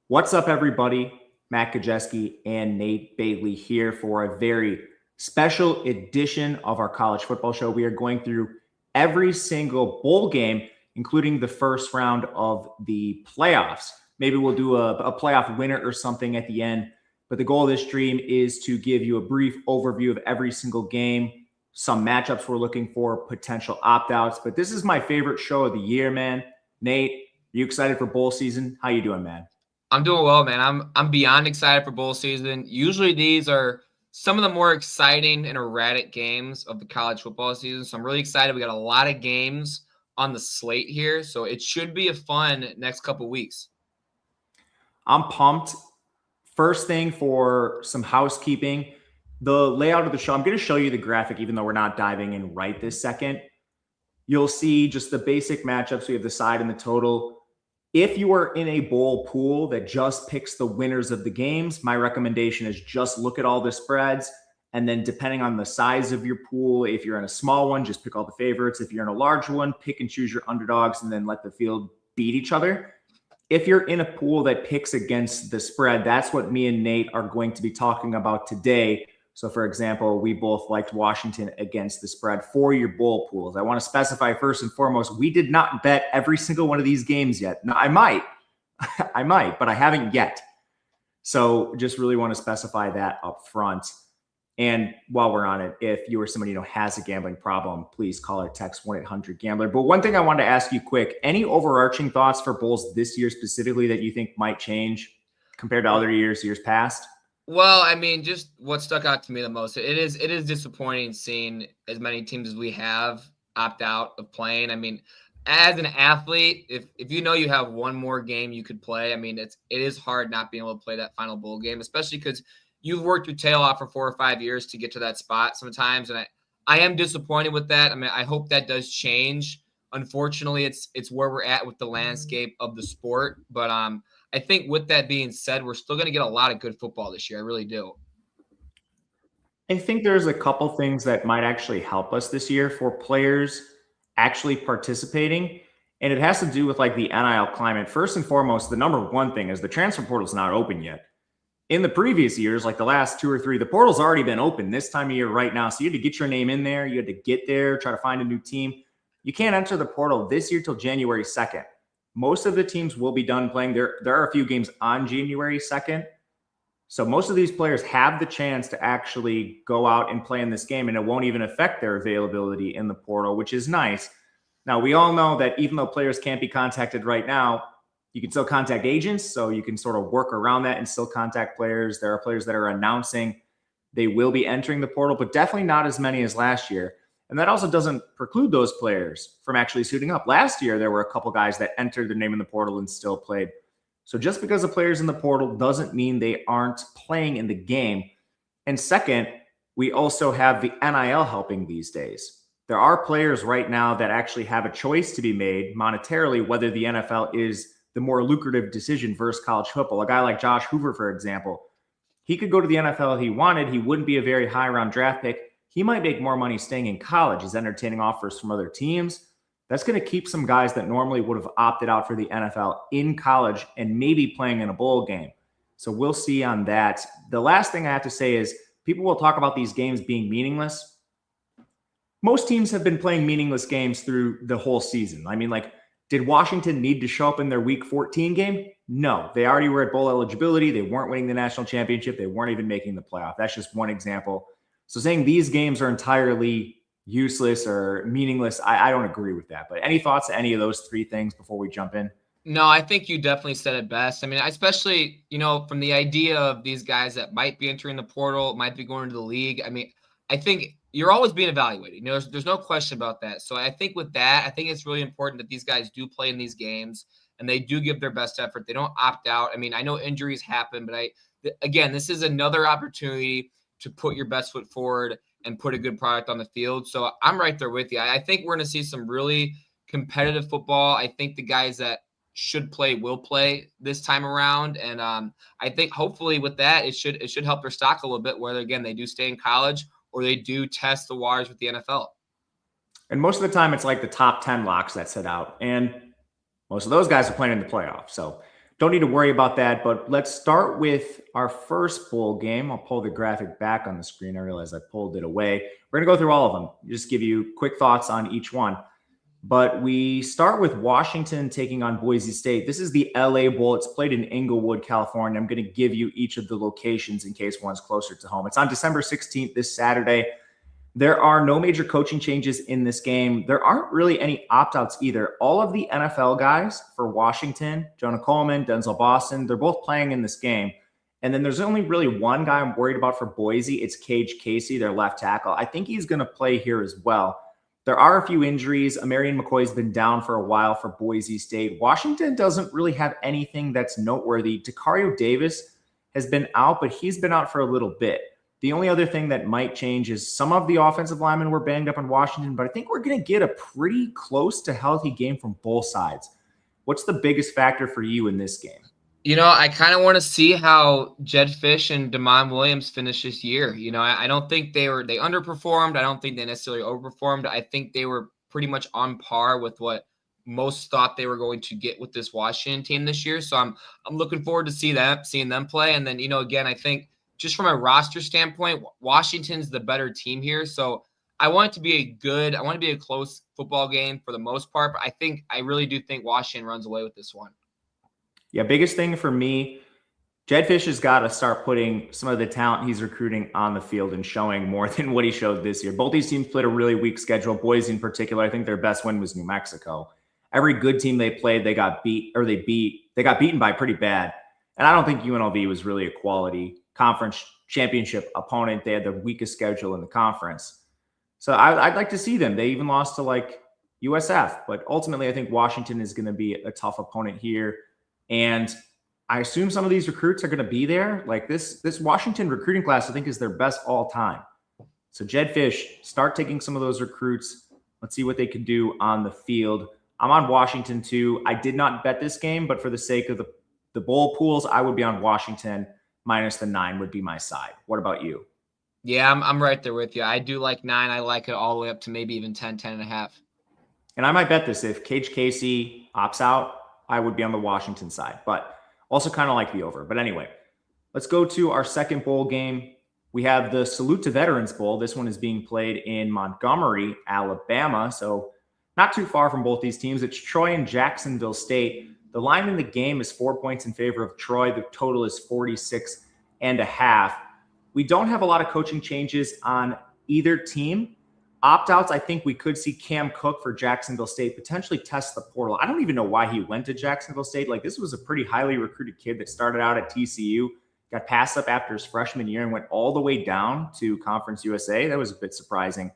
What's up, everybody? Matt Gajewski and Nate Bailey here for a very special edition of our college football show. We are going through every single bowl game, including the first round of the playoffs. Maybe we'll do a playoff winner or something at the end. But the goal of this stream is to give you a brief overview of every single game, some matchups we're looking for, potential opt-outs. But this is my favorite show of the year, man. Nate, are you excited for bowl season? How you doing, man? I'm doing well, man. I'm beyond excited for bowl season. Usually these are some of the more exciting and erratic games of the college football season. So I'm really excited. We got a lot of games on the slate here. So it should be a fun next couple weeks. I'm pumped. First thing for some housekeeping, the layout of the show. I'm going to show you the graphic, even though we're not diving in right this second. You'll see just the basic matchups. We have the side and the total. If you are in a bowl pool that just picks the winners of the games, my recommendation is just look at all the spreads. And then depending on the size of your pool, if you're in a small one, just pick all the favorites. If you're in a large one, pick and choose your underdogs and then let the field beat each other. If you're in a pool that picks against the spread, that's what me and Nate are going to be talking about today. So, for example, we both liked Washington against the spread for your bowl pools. I want to specify first and foremost, we did not bet every single one of these games yet. Now, I might, but I haven't yet. So just really want to specify that up front. And while we're on it, if you or somebody has a gambling problem, please call or text 1-800-GAMBLER. But one thing I wanted to ask you quick, any overarching thoughts for bowls this year specifically that you think might change compared to other years past? Well, I mean, just what stuck out to me the most, it is disappointing seeing as many teams as we have opt out of playing. I mean, as an athlete, if you know you have one more game you could play, I mean, it is hard not being able to play that final bowl game, especially because you've worked your tail off for 4 or 5 years to get to that spot sometimes. And I am disappointed with that. I mean, I hope that does change. Unfortunately, it's where we're at with the landscape of the sport. But I think with that being said, we're still going to get a lot of good football this year. I really do. I think there's a couple things that might actually help us this year for players actually participating. And it has to do with like the NIL climate. First and foremost, the number one thing is the transfer portal is not open yet. In the previous years, like the last 2 or 3, the portal's already been open this time of year right now. So you had to get your name in there. You had to get there, try to find a new team. You can't enter the portal this year till January 2nd. Most of the teams will be done playing. There are a few games on January 2nd. So most of these players have the chance to actually go out and play in this game, and it won't even affect their availability in the portal, which is nice. Now, we all know that even though players can't be contacted right now, you can still contact agents, so you can sort of work around that and still contact players. There are players that are announcing they will be entering the portal, but definitely not as many as last year. And that also doesn't preclude those players from actually suiting up. Last year, there were a couple guys that entered their name in the portal and still played. So just because a player's in the portal doesn't mean they aren't playing in the game. And second, we also have the NIL helping these days. There are players right now that actually have a choice to be made monetarily, whether the NFL is the more lucrative decision versus college football. A guy like Josh Hoover, for example, he could go to the NFL if he wanted. He wouldn't be a very high round draft pick. He might make more money staying in college. He's entertaining offers from other teams. That's going to keep some guys that normally would have opted out for the NFL in college and maybe playing in a bowl game. So we'll see on that. The last thing I have to say is people will talk about these games being meaningless. Most teams have been playing meaningless games through the whole season. I mean, like, did Washington need to show up in their Week 14 game? No. They already were at bowl eligibility. They weren't winning the national championship. They weren't even making the playoff. That's just one example. So saying these games are entirely useless or meaningless, I don't agree with that. But any thoughts on any of those 3 things before we jump in? No, I think you definitely said it best. I mean, especially, from the idea of these guys that might be entering the portal, might be going to the league. I mean, I think you're always being evaluated. There's no question about that. So I think with that, I think it's really important that these guys do play in these games and they do give their best effort. They don't opt out. I mean, I know injuries happen, but again, this is another opportunity to put your best foot forward and put a good product on the field. So I'm right there with you. I think we're going to see some really competitive football. I think the guys that should play will play this time around. And I think hopefully with that, it should help their stock a little bit, whether, again, they do stay in college or they do test the waters with the NFL. And most of the time, it's like the top 10 locks that sit out. And most of those guys are playing in the playoffs. So don't need to worry about that. But let's start with our first bowl game. I'll pull the graphic back on the screen. I realize I pulled it away. We're going to go through all of them, just give you quick thoughts on each one. But we start with Washington taking on Boise State. This is the LA Bowl. It's played in Inglewood, California. I'm going to give you each of the locations in case one's closer to home. It's on December 16th, this Saturday. There are no major coaching changes in this game. There aren't really any opt-outs either. All of the NFL guys for Washington, Jonah Coleman, Denzel Boston, they're both playing in this game. And then there's only really one guy I'm worried about for Boise. It's Cage Casey, their left tackle. I think he's going to play here as well. There are a few injuries. Amarian McCoy's been down for a while for Boise State. Washington doesn't really have anything that's noteworthy. Dakario Davis has been out, but he's been out for a little bit. The only other thing that might change is some of the offensive linemen were banged up in Washington, but I think we're going to get a pretty close to healthy game from both sides. What's the biggest factor for you in this game? I kind of want to see how Jed Fish and Damon Williams finish this year. I don't think they underperformed. I don't think they necessarily overperformed. I think they were pretty much on par with what most thought they were going to get with this Washington team this year. So I'm looking forward to seeing them play. And then, again, I think just from a roster standpoint, Washington's the better team here. So I want it to be a close football game for the most part. But I really do think Washington runs away with this one. Yeah, biggest thing for me, Jed Fish has got to start putting some of the talent he's recruiting on the field and showing more than what he showed this year. Both these teams played a really weak schedule. Boise in particular, I think their best win was New Mexico. Every good team they played, they got beaten by pretty bad. And I don't think UNLV was really a quality conference championship opponent. They had the weakest schedule in the conference. So I'd like to see them. They even lost to USF, but ultimately I think Washington is going to be a tough opponent here. And I assume some of these recruits are going to be there. This Washington recruiting class, I think, is their best all time. So Jed Fish, start taking some of those recruits. Let's see what they can do on the field. I'm on Washington too. I did not bet this game, but for the sake of the bowl pools, I would be on Washington. Minus the 9 would be my side. What about you? Yeah, I'm right there with you. I do like 9. I like it all the way up to maybe even 10.5. And I might bet this. If Cage Casey opts out, I would be on the Washington side, but also kind of like the over. But anyway, let's go to our second bowl game. We have the Salute to Veterans Bowl. This one is being played in Montgomery, Alabama. So not too far from both these teams. It's Troy and Jacksonville State. The line in the game is 4 points in favor of Troy. The total is 46.5. We don't have a lot of coaching changes on either team. Opt-outs, I think we could see Cam Cook for Jacksonville State potentially test the portal. I don't even know why he went to Jacksonville State. This was a pretty highly recruited kid that started out at TCU, got passed up after his freshman year and went all the way down to Conference USA. That was a bit surprising.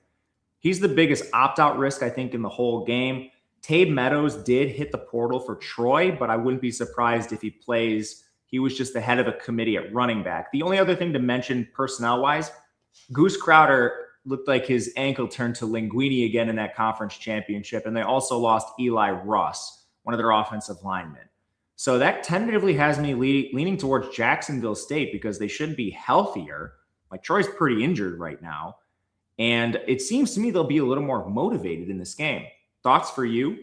He's the biggest opt-out risk, I think, in the whole game. Tabe Meadows did hit the portal for Troy, but I wouldn't be surprised if he plays. He was just the head of a committee at running back. The only other thing to mention personnel-wise, Goose Crowder looked like his ankle turned to linguine again in that conference championship, and they also lost Eli Russ, one of their offensive linemen. So that tentatively has me leaning towards Jacksonville State because they should be healthier. Troy's pretty injured right now, and it seems to me they'll be a little more motivated in this game. Thoughts for you?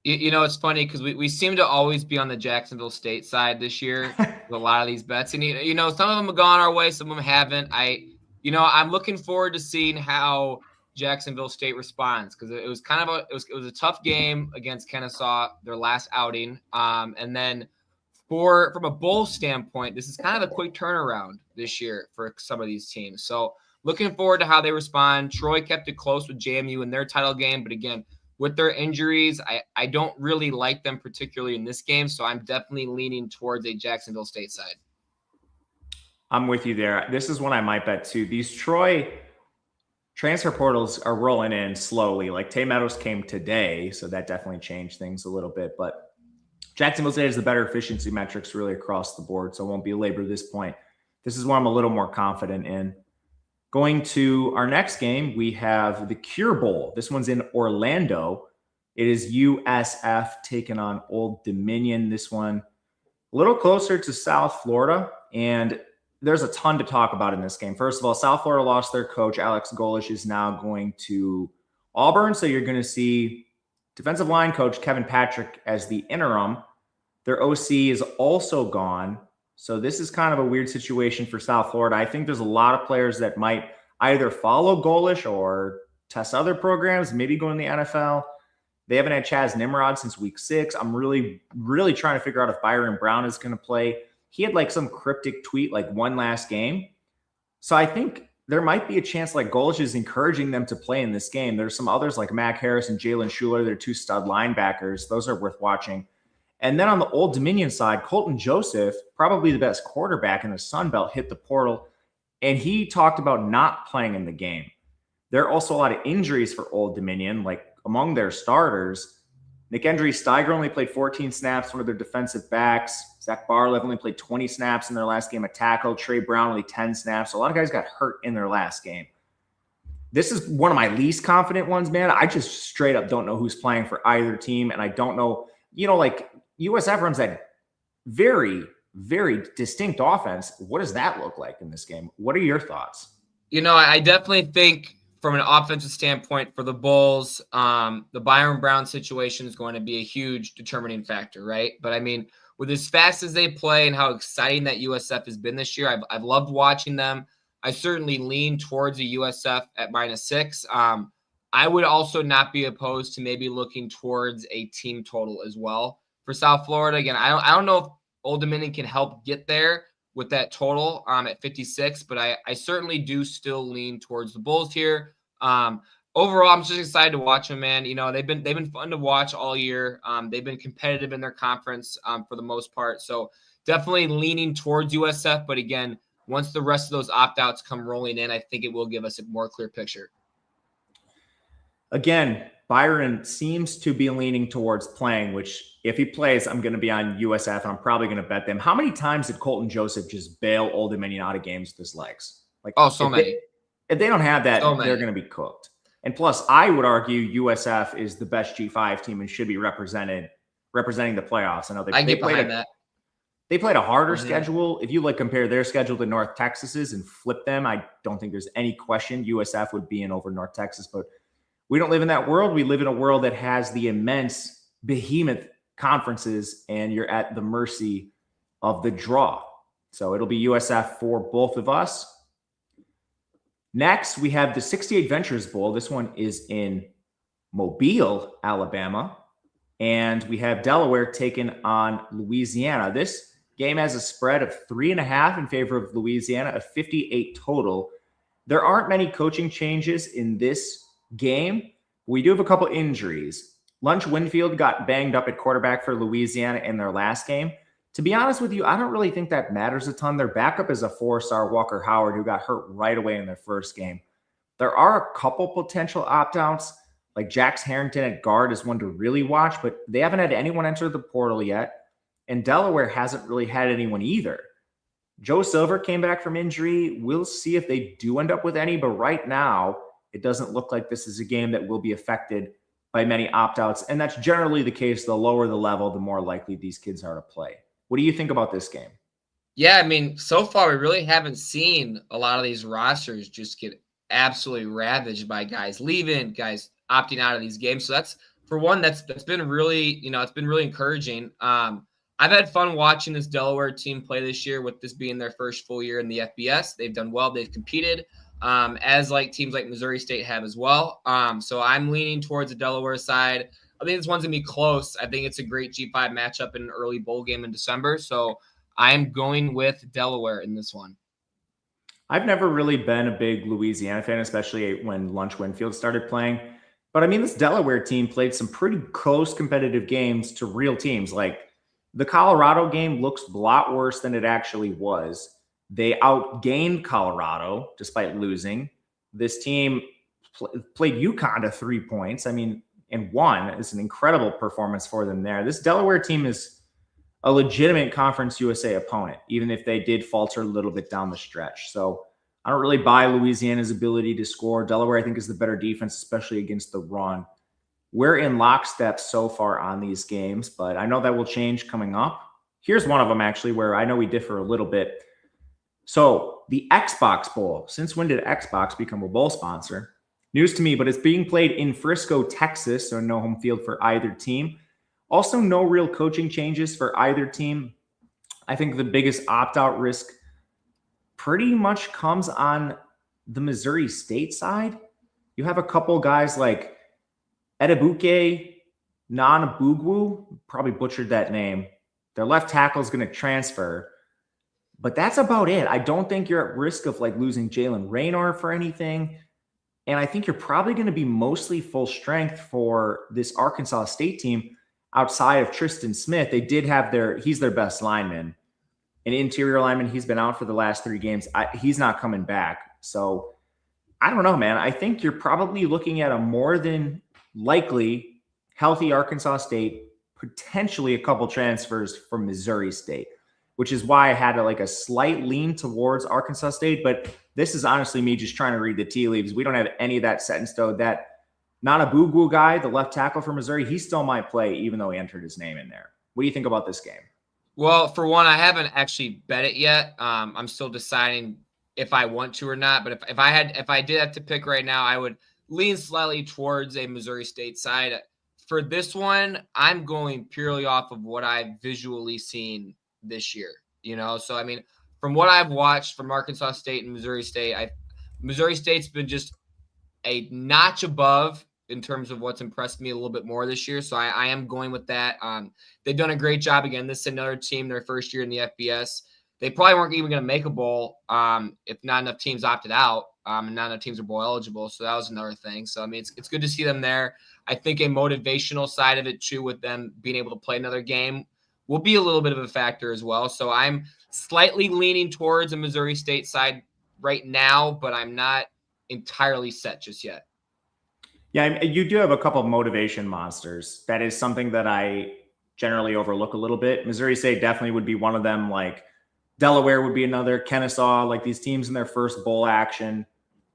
It's funny because we seem to always be on the Jacksonville State side this year with a lot of these bets. And, some of them have gone our way, some of them haven't. I'm looking forward to seeing how Jacksonville State responds because it was a tough game against Kennesaw, their last outing. And then from a bowl standpoint, this is kind of a quick turnaround this year for some of these teams. So looking forward to how they respond. Troy kept it close with JMU in their title game, but again, with their injuries, I don't really like them particularly in this game, so I'm definitely leaning towards a Jacksonville State side. I'm with you there. This is one I might bet too. These Troy transfer portals are rolling in slowly. Tay Meadows came today, so that definitely changed things a little bit. But Jacksonville State has the better efficiency metrics really across the board, so it won't be a labor at this point. This is one I'm a little more confident in. Going to our next game, we have the Cure Bowl. This one's in Orlando. It is USF taking on Old Dominion. This one a little closer to South Florida, and there's a ton to talk about in this game. First of all, South Florida lost their coach. Alex Golish is now going to Auburn, so you're going to see defensive line coach Kevin Patrick as the interim. Their OC is also gone. So this is kind of a weird situation for South Florida. I think there's a lot of players that might either follow Golish or test other programs, maybe go in the NFL. They haven't had Chaz Nimrod since week 6. I'm really, really trying to figure out if Byron Brown is going to play. He had like some cryptic tweet, like one last game. So I think there might be a chance like Golish is encouraging them to play in this game. There's some others like Mac Harris and Jalen Schuler. They're 2 stud linebackers. Those are worth watching. And then on the Old Dominion side, Colton Joseph, probably the best quarterback in the Sun Belt, hit the portal. And he talked about not playing in the game. There are also a lot of injuries for Old Dominion, like among their starters. Nick Endry-Steiger only played 14 snaps, one of their defensive backs. Zach Barlev only played 20 snaps in their last game at tackle. Trey Brown only 10 snaps. So a lot of guys got hurt in their last game. This is one of my least confident ones, man. I just straight up don't know who's playing for either team. And I don't know, like USF runs that very, very distinct offense. What does that look like in this game? What are your thoughts? I definitely think from an offensive standpoint for the Bulls, the Byron Brown situation is going to be a huge determining factor, right? But I mean, with as fast as they play and how exciting that USF has been this year, I've loved watching them. I certainly lean towards a USF at -6. I would also not be opposed to maybe looking towards a team total as well for South Florida. Again, I don't know if Old Dominion can help get there with that total at 56, but I certainly do still lean towards the Bulls here. Overall, I'm just excited to watch them, man. They've been fun to watch all year. They've been competitive in their conference for the most part. So definitely leaning towards USF. But again, once the rest of those opt-outs come rolling in, I think it will give us a more clear picture. Again, Byron seems to be leaning towards playing, which if he plays, I'm going to be on USF and I'm probably going to bet them. How many times did Colton Joseph just bail Old Dominion out of games with his legs? So many. If they don't have that, they're going to be cooked. And plus, I would argue USF is the best G5 team and should be representing the playoffs. I know they played a harder schedule. If you compare their schedule to North Texas's and flip them, I don't think there's any question USF would be in over North Texas. But we don't live in that world. We live in a world that has the immense behemoth conferences, and you're at the mercy of the draw. So it'll be USF for both of us. Next, we have the 68 Ventures Bowl. This one is in Mobile, Alabama. And we have Delaware taking on Louisiana. This game has a spread of 3.5 in favor of Louisiana, a 58 total. There aren't many coaching changes in this game. We do have a couple injuries. Lunch Winfield got banged up at quarterback for Louisiana in their last game. To be honest with you, I don't really think that matters a ton. Their backup is a 4-star Walker Howard who got hurt right away in their first game. There are a couple potential opt-outs, like Jax Harrington at guard is one to really watch, but they haven't had anyone enter the portal yet. And Delaware hasn't really had anyone either. Joe Silver came back from injury. We'll see if they do end up with any, but right now, it doesn't look like this is a game that will be affected by many opt-outs. And that's generally the case. The lower the level, the more likely these kids are to play. What do you think about this game? Yeah, I mean, so far we really haven't seen a lot of these rosters just get absolutely ravaged by guys leaving, guys opting out of these games. So that's been really, it's been really encouraging. I've had fun watching this Delaware team play this year, with this being their first full year in the FBS. They've done well. They've competed as teams like Missouri State have as well. So I'm leaning towards the Delaware side. I think this one's going to be close. I think it's a great G5 matchup in an early bowl game in December. So I'm going with Delaware in this one. I've never really been a big Louisiana fan, especially when Lunch Winfield started playing. But I mean, this Delaware team played some pretty close competitive games to real teams. Like the Colorado game looks a lot worse than it actually was. They outgained Colorado despite losing. This team played UConn to 3 points. I mean, and won. It's an incredible performance for them there. This Delaware team is a legitimate Conference USA opponent, even if they did falter a little bit down the stretch. So I don't really buy Louisiana's ability to score. Delaware, I think, is the better defense, especially against the run. We're in lockstep so far on these games, but I know that will change coming up. Here's one of them, actually, where I know we differ a little bit. So the Xbox Bowl. Since when did Xbox become a bowl sponsor? News to me, but it's being played in Frisco, Texas, so no home field for either team. Also, no real coaching changes for either team. I think the biggest opt-out risk pretty much comes on the Missouri State side. You have a couple guys like Edebuke Nanabugwu, probably butchered that name. Their left tackle is going to transfer, but that's about it. I don't think you're at risk of like losing Jalen Raynor for anything. And I think you're probably going to be mostly full strength for this Arkansas State team outside of Tristan Smith. They did have he's their best lineman. An interior lineman, he's been out for the last 3 games. He's not coming back. So I don't know, man. I think you're probably looking at a more than likely healthy Arkansas State, potentially a couple transfers from Missouri State, which is why I had a slight lean towards Arkansas State. But this is honestly me just trying to read the tea leaves. We don't have any of that set in stone. That Nanabugwu guy, the left tackle for Missouri, he still might play even though he entered his name in there. What do you think about this game? Well, for one, I haven't actually bet it yet. I'm still deciding if I want to or not. But if I did have to pick right now, I would lean slightly towards a Missouri State side. For this one, I'm going purely off of what I've visually seen this year. So I mean, from what I've watched from Arkansas State and Missouri State, Missouri State's been just a notch above in terms of what's impressed me a little bit more this year. So I am going with that. They've done a great job. Again, this is another team, their first year in the FBS. They probably weren't even going to make a bowl if not enough teams opted out and not enough teams are bowl eligible. So that was another thing. So, I mean, it's good to see them there. I think a motivational side of it, too, with them being able to play another game will be a little bit of a factor as well. So I'm slightly leaning towards a Missouri State side right now, but I'm not entirely set just yet. Yeah, you do have a couple of motivation monsters. That is something that I generally overlook a little bit. Missouri State definitely would be one of them. Like Delaware would be another. Kennesaw, like these teams in their first bowl action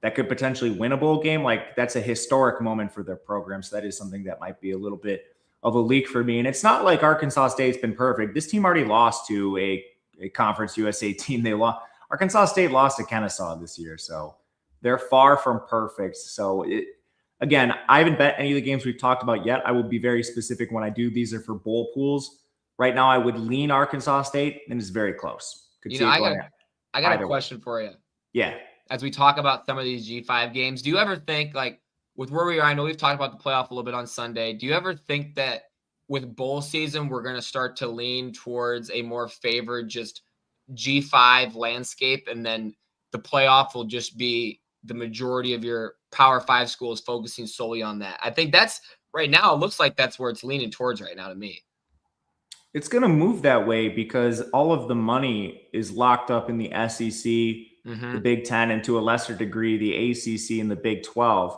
that could potentially win a bowl game. Like that's a historic moment for their program. So that is something that might be a little bit of a leak for me. And it's not like Arkansas State's been perfect. This team already lost to a Conference USA team. Arkansas State lost to Kennesaw this year. So they're far from perfect. So again, I haven't bet any of the games we've talked about yet. I will be very specific when I do. These are for bowl pools. Right now, I would lean Arkansas State, and it's very close. I got a question for you. Yeah. As we talk about some of these G5 games, do you ever think, like, with where we are, I know we've talked about the playoff a little bit on Sunday. Do you ever think that with bowl season, we're going to start to lean towards a more favored just G5 landscape, and then the playoff will just be the majority of your Power 5 schools focusing solely on that? I think that's right now. It looks like that's where it's leaning towards right now to me. It's going to move that way because all of the money is locked up in the SEC, the Big Ten, and to a lesser degree, the ACC and the Big 12.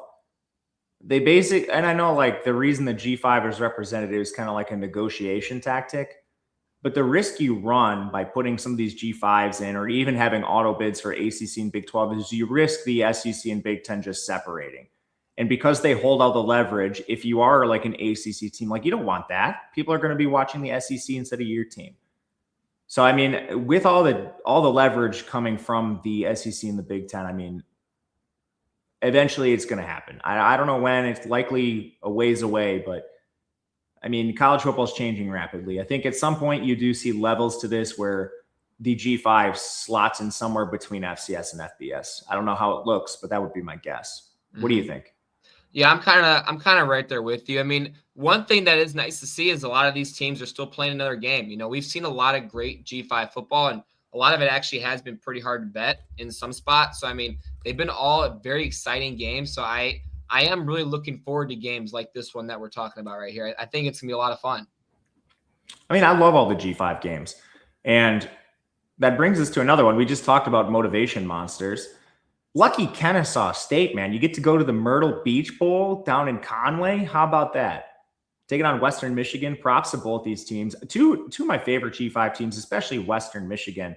And I know like the reason the G5 is represented is kind of like a negotiation tactic, but the risk you run by putting some of these G5s in, or even having auto bids for ACC and Big 12, is you risk the SEC and Big 10 just separating. And because they hold all the leverage, if you are like an ACC team, like you don't want that. People are going to be watching the SEC instead of your team. So, I mean, with all the leverage coming from the SEC and the Big 10, I mean, eventually it's going to happen. I don't know when. It's likely a ways away, but I mean, college football is changing rapidly. I think at some point you do see levels to this where the G5 slots in somewhere between FCS and FBS. I don't know how it looks, but that would be my guess. What do you think? Yeah, I'm kind of right there with you. I mean, one thing that is nice to see is a lot of these teams are still playing another game. You know, we've seen a lot of great G5 football, and a lot of it actually has been pretty hard to bet in some spots. So, I mean, they've been all very exciting games. So I am really looking forward to games like this one that we're talking about right here. I think it's going to be a lot of fun. I mean, I love all the G5 games. And that brings us to another one. We just talked about motivation monsters. Lucky Kennesaw State, man. You get to go to the Myrtle Beach Bowl down in Conway. How about that? Taking on Western Michigan. Props to both these teams. Two of my favorite G5 teams, especially Western Michigan.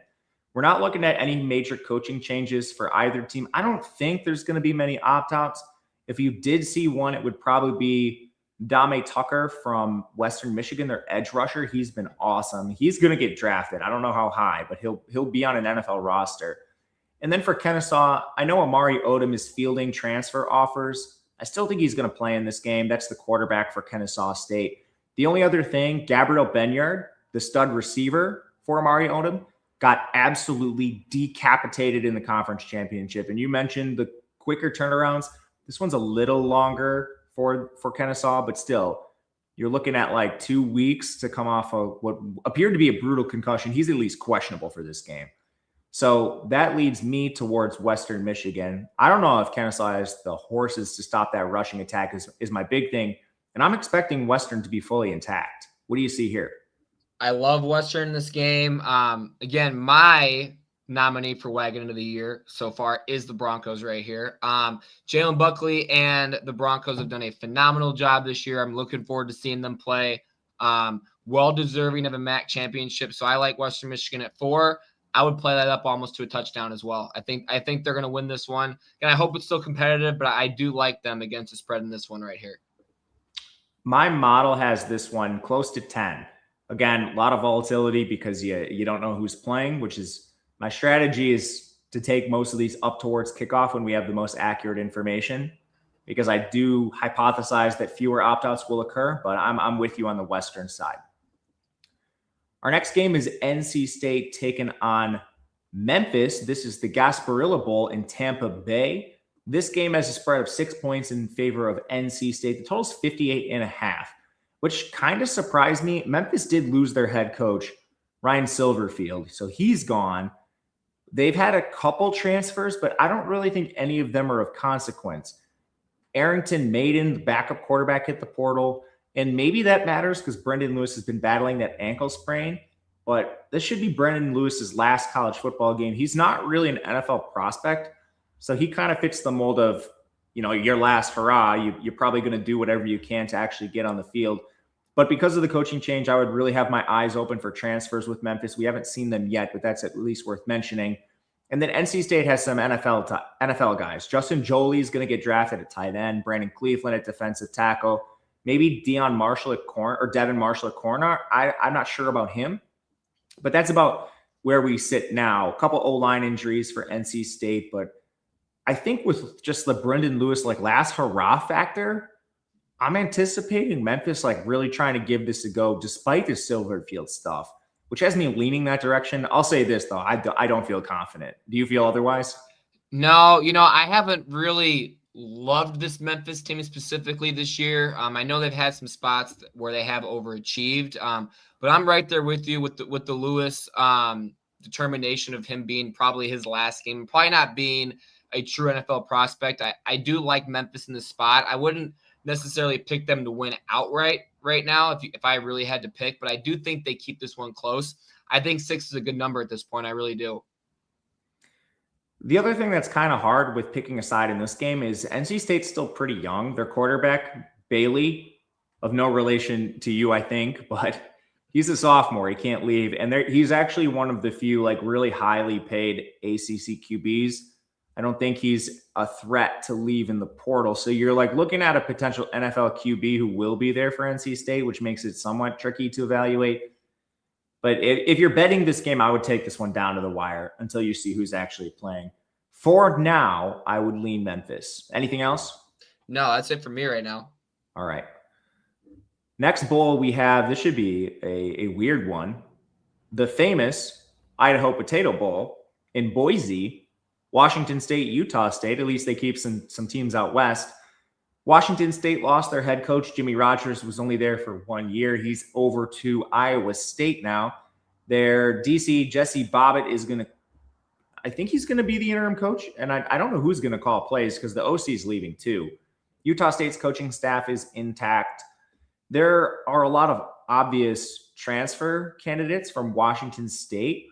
We're not looking at any major coaching changes for either team. I don't think there's going to be many opt-outs. If you did see one, it would probably be Dame Tucker from Western Michigan, their edge rusher. He's been awesome. He's going to get drafted. I don't know how high, but he'll be on an NFL roster. And then for Kennesaw, I know Amari Odom is fielding transfer offers. I still think he's going to play in this game. That's the quarterback for Kennesaw State. The only other thing, Gabriel Benyard, the stud receiver for Amari Odom, got absolutely decapitated in the conference championship. And you mentioned the quicker turnarounds. This one's a little longer for Kennesaw, but still, you're looking at like 2 weeks to come off of what appeared to be a brutal concussion. He's at least questionable for this game. So that leads me towards Western Michigan. I don't know if Kennesaw has the horses to stop that rushing attack is my big thing. And I'm expecting Western to be fully intact. What do you see here? I love Western in this game. Again, my nominee for Wagon of the Year so far is the Broncos right here. Jalen Buckley and the Broncos have done a phenomenal job this year. I'm looking forward to seeing them play. Well deserving of a MAC championship. So I like Western Michigan at 4. I would play that up almost to a touchdown as well. I think they're going to win this one. And I hope it's still competitive, but I do like them against the spread in this one right here. My model has this one close to 10. Again, a lot of volatility because you don't know who's playing, which is my strategy is to take most of these up towards kickoff when we have the most accurate information, because I do hypothesize that fewer opt-outs will occur, but I'm with you on the Western side. Our next game is NC State taking on Memphis. This is the Gasparilla Bowl in Tampa Bay. This game has a spread of 6 points in favor of NC State. The total is 58.5, which kind of surprised me. Memphis did lose their head coach, Ryan Silverfield, so he's gone. They've had a couple transfers, but I don't really think any of them are of consequence. Arrington Maiden, the backup quarterback, hit the portal. And maybe that matters because Brendan Lewis has been battling that ankle sprain, but this should be Brendan Lewis's last college football game. He's not really an NFL prospect, so he kind of fits the mold of, your last hurrah. You're probably going to do whatever you can to actually get on the field. But because of the coaching change, I would really have my eyes open for transfers with Memphis. We haven't seen them yet, but that's at least worth mentioning. And then NC State has some NFL guys. Justin Jolie is going to get drafted at tight end, Brandon Cleveland at defensive tackle. Maybe Devin Marshall at corner. I'm not sure about him, but that's about where we sit now. A couple O-line injuries for NC State, but I think with just the Brendan Lewis last hurrah factor, I'm anticipating Memphis really trying to give this a go despite the Silverfield stuff, which has me leaning that direction. I'll say this though, I don't feel confident. Do you feel otherwise? No, I haven't really loved this Memphis team specifically this year. I know they've had some spots where they have overachieved, but I'm right there with you with the Lewis determination of him being probably his last game, probably not being a true NFL prospect. I do like Memphis in this spot. I wouldn't necessarily pick them to win outright right now if I really had to pick, but I do think they keep this one close. I think 6 is a good number at this point. I really do. The other thing that's kind of hard with picking a side in this game is NC State's still pretty young. Their quarterback, Bailey, of no relation to you, I think, but he's a sophomore. He can't leave. And he's actually one of the few really highly paid ACC QBs. I don't think he's a threat to leave in the portal. So you're looking at a potential NFL QB who will be there for NC State, which makes it somewhat tricky to evaluate. But if you're betting this game, I would take this one down to the wire until you see who's actually playing. For now, I would lean Memphis. Anything else? No, that's it for me right now. All right. Next bowl we have, this should be a weird one. The famous Idaho Potato Bowl in Boise, Washington State, Utah State. At least they keep some teams out west. Washington State lost their head coach. Jimmy Rogers was only there for 1 year. He's over to Iowa State now. Their DC, Jesse Bobbitt, I think he's going to be the interim coach. And I don't know who's going to call plays because the OC is leaving too. Utah State's coaching staff is intact. There are a lot of obvious transfer candidates from Washington State.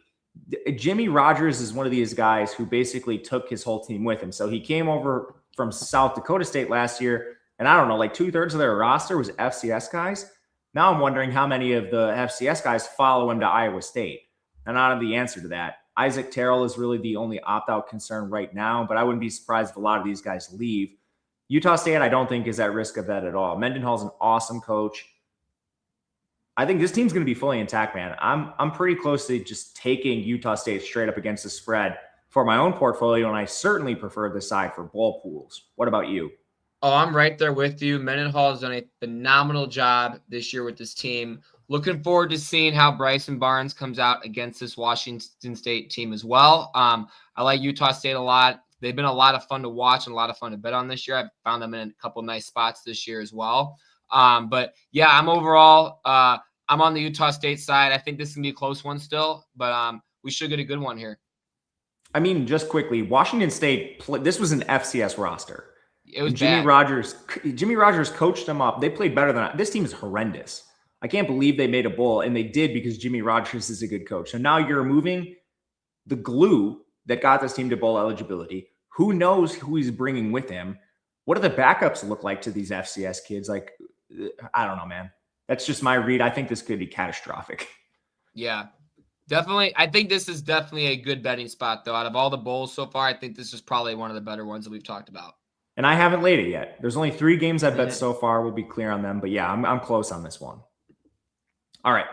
Jimmy Rogers is one of these guys who basically took his whole team with him. So he came over from South Dakota State last year, and I don't know, 2/3 of their roster was FCS guys. Now I'm wondering how many of the FCS guys follow him to Iowa State. And I don't have the answer to that. Isaac Terrell is really the only opt-out concern right now, but I wouldn't be surprised if a lot of these guys leave. Utah State, I don't think is at risk of that at all. Mendenhall's an awesome coach. I think this team's going to be fully intact, man. I'm pretty close to just taking Utah State straight up against the spread for my own portfolio, and I certainly prefer this side for bowl pools. What about you? Oh, I'm right there with you. Mendenhall has done a phenomenal job this year with this team. Looking forward to seeing how Bryson Barnes comes out against this Washington State team as well. I like Utah State a lot. They've been a lot of fun to watch and a lot of fun to bet on this year. I've found them in a couple nice spots this year as well. But yeah, I'm on the Utah State side. I think this is gonna be a close one still, but we should get a good one here. I mean, just quickly, Washington State, this was an FCS roster. It was and bad. Jimmy Rogers coached them up. They played better than this team is horrendous. I can't believe they made a bowl, and they did because Jimmy Rogers is a good coach. So now you're removing the glue that got this team to bowl eligibility. Who knows who he's bringing with him? What do the backups look like to these FCS kids? Like, I don't know, man. That's just my read. I think this could be catastrophic. Yeah, definitely. I think this is definitely a good betting spot, though. Out of all the bowls so far, I think this is probably one of the better ones that we've talked about. And I haven't laid it yet. There's only 3 games I've bet so far. We'll be clear on them. But yeah, I'm close on this one. All right.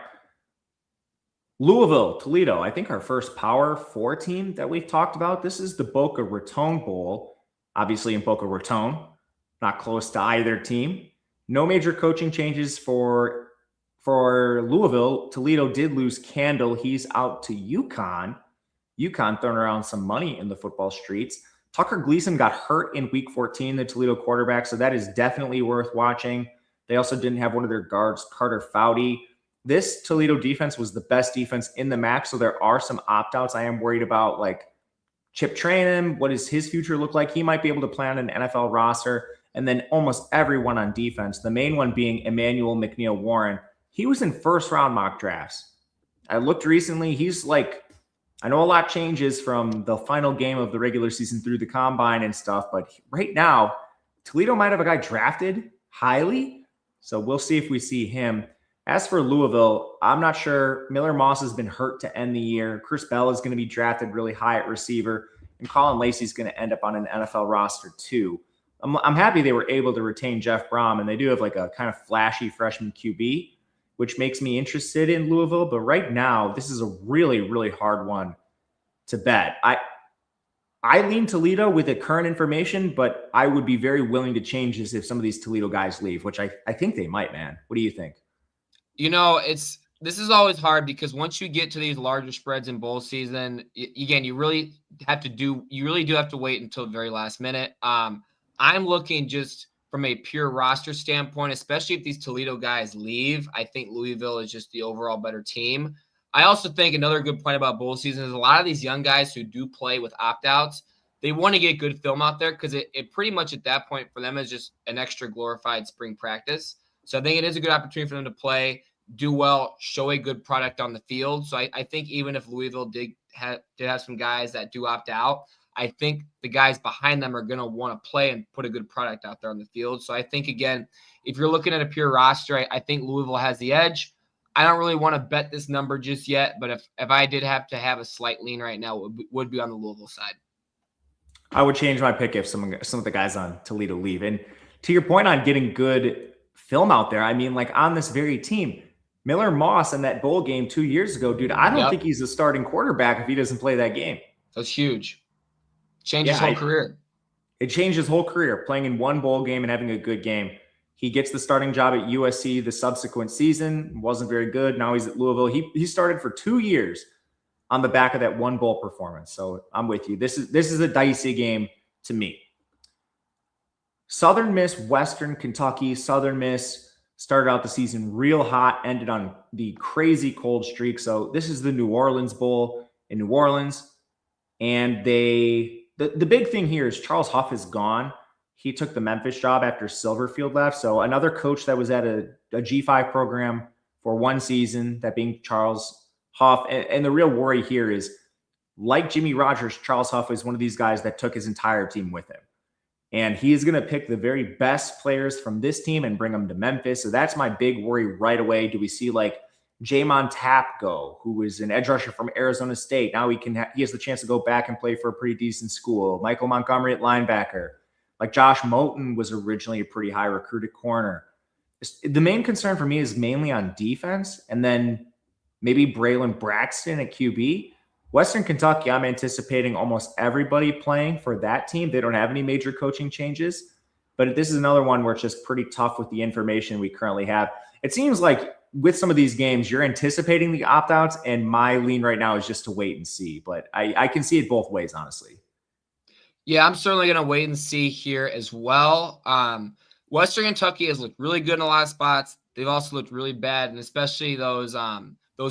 Louisville, Toledo. I think our first Power 4 team that we've talked about. This is the Boca Raton Bowl. Obviously in Boca Raton. Not close to either team. No major coaching changes for Louisville. Toledo did lose Candle. He's out to UConn. UConn throwing around some money in the football streets. Tucker Gleason got hurt in week 14, the Toledo quarterback, so that is definitely worth watching. They also didn't have one of their guards, Carter Foudy. This Toledo defense was the best defense in the MAC, so there are some opt-outs. I am worried about, like, Chip Trayanum. What does his future look like? He might be able to play on an NFL roster. And then almost everyone on defense, the main one being Emmanuel McNeil-Warren. He was in first-round mock drafts. I looked recently. He's like, I know a lot changes from the final game of the regular season through the combine and stuff, but right now, Toledo might have a guy drafted highly, so we'll see if we see him. As for Louisville, I'm not sure. Miller Moss has been hurt to end the year. Chris Bell is going to be drafted really high at receiver, and Colin Lacey's going to end up on an NFL roster too. I'm happy they were able to retain Jeff Brom, and they do have like a kind of flashy freshman QB, which makes me interested in Louisville. But right now, this is a really, really hard one to bet. I lean Toledo with the current information, but I would be very willing to change this if some of these Toledo guys leave, which I think they might, man. What do you think? You know, this is always hard because once you get to these larger spreads in bowl season, again, you really do have to wait until the very last minute. I'm looking just from a pure roster standpoint, especially if these Toledo guys leave. I think Louisville is just the overall better team. I also think another good point about bowl season is a lot of these young guys who do play with opt-outs, they want to get good film out there because it pretty much at that point for them is just an extra glorified spring practice. So I think it is a good opportunity for them to play, do well, show a good product on the field. So I think even if Louisville did have some guys that do opt out, I think the guys behind them are going to want to play and put a good product out there on the field. So I think, again, if you're looking at a pure roster, I think Louisville has the edge. I don't really want to bet this number just yet, but if I did have to have a slight lean right now, it would be on the Louisville side. I would change my pick if some of the guys on Toledo leave. And to your point on getting good film out there, I mean, like on this very team, Miller Moss in that bowl game 2 years ago, dude, I don't think he's a starting quarterback if he doesn't play that game. That's huge. Changed his whole career. It changed his whole career, playing in one bowl game and having a good game. He gets the starting job at USC the subsequent season. Wasn't very good. Now he's at Louisville. He started for 2 years on the back of that one bowl performance. So I'm with you. This is a dicey game to me. Southern Miss, Western Kentucky. Southern Miss started out the season real hot, ended on the crazy cold streak. So this is the New Orleans Bowl in New Orleans. And the big thing here is Charles Huff is gone. He took the Memphis job after Silverfield left. So another coach that was at a G5 program for one season, that being Charles Huff. And the real worry here is, like Jimmy Rogers, Charles Huff is one of these guys that took his entire team with him. And he is going to pick the very best players from this team and bring them to Memphis. So that's my big worry right away. Do we see like Jamon Tapp go, who was an edge rusher from Arizona State? Now he has the chance to go back and play for a pretty decent school. Michael Montgomery at linebacker. Like Josh Moten was originally a pretty high recruited corner. The main concern for me is mainly on defense, and then maybe Braylon Braxton at QB. Western Kentucky, I'm anticipating almost everybody playing for that team. They don't have any major coaching changes. But this is another one where it's just pretty tough with the information we currently have. It seems like with some of these games, you're anticipating the opt-outs, and my lean right now is just to wait and see. But I can see it both ways, honestly. Yeah, I'm certainly going to wait and see here as well. Western Kentucky has looked really good in a lot of spots. They've also looked really bad, and especially those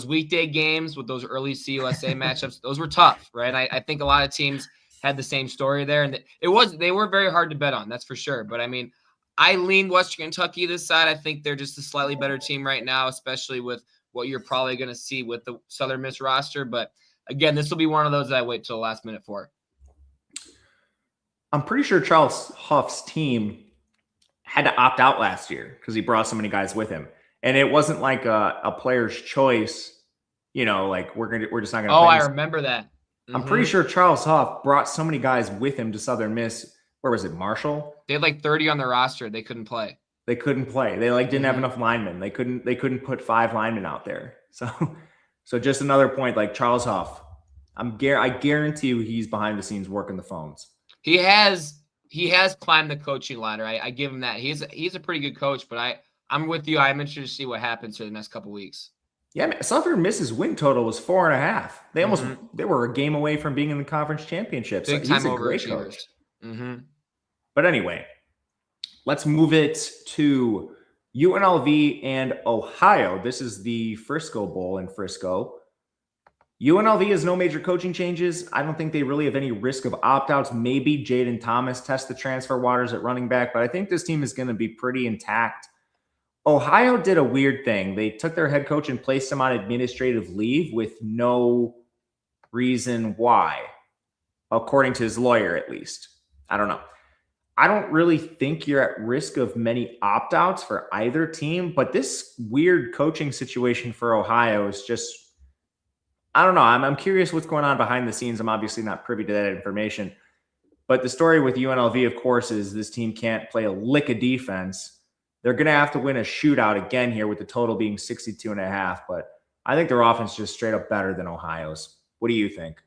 weekday games with those early CUSA matchups. Those were tough, right? I think a lot of teams had the same story there, and they were very hard to bet on, that's for sure. But I mean, I lean Western Kentucky this side. I think they're just a slightly better team right now, especially with what you're probably going to see with the Southern Miss roster. But again, this will be one of those that I wait till the last minute for. I'm pretty sure Charles Huff's team had to opt out last year because he brought so many guys with him, and it wasn't like a player's choice. Like we're just not gonna. Oh, I remember that. Mm-hmm. I'm pretty sure Charles Huff brought so many guys with him to Southern Miss. Where was it, Marshall? They had like 30 on their roster. They couldn't play. They didn't have enough linemen. They couldn't put 5 linemen out there. So just another point, like Charles Huff, I guarantee you he's behind the scenes working the phones. He has climbed the coaching ladder. I give him that. He's a pretty good coach, but I'm with you. I'm interested to see what happens for the next couple of weeks. Yeah, man, Southern Miss's win total was 4.5. They were a game away from being in the conference championship. Big so time he's a great coach. Mm-hmm. But anyway, let's move it to UNLV and Ohio. This is the Frisco Bowl in Frisco. UNLV has no major coaching changes. I don't think they really have any risk of opt-outs. Maybe Jaden Thomas tests the transfer waters at running back, but I think this team is going to be pretty intact. Ohio did a weird thing. They took their head coach and placed him on administrative leave with no reason why, according to his lawyer at least. I don't know. I don't really think you're at risk of many opt-outs for either team, but this weird coaching situation for Ohio is just, I don't know. I'm curious what's going on behind the scenes. I'm obviously not privy to that information. But the story with UNLV, of course, is this team can't play a lick of defense. They're going to have to win a shootout again here with the total being 62.5. But I think their offense is just straight up better than Ohio's. What do you think?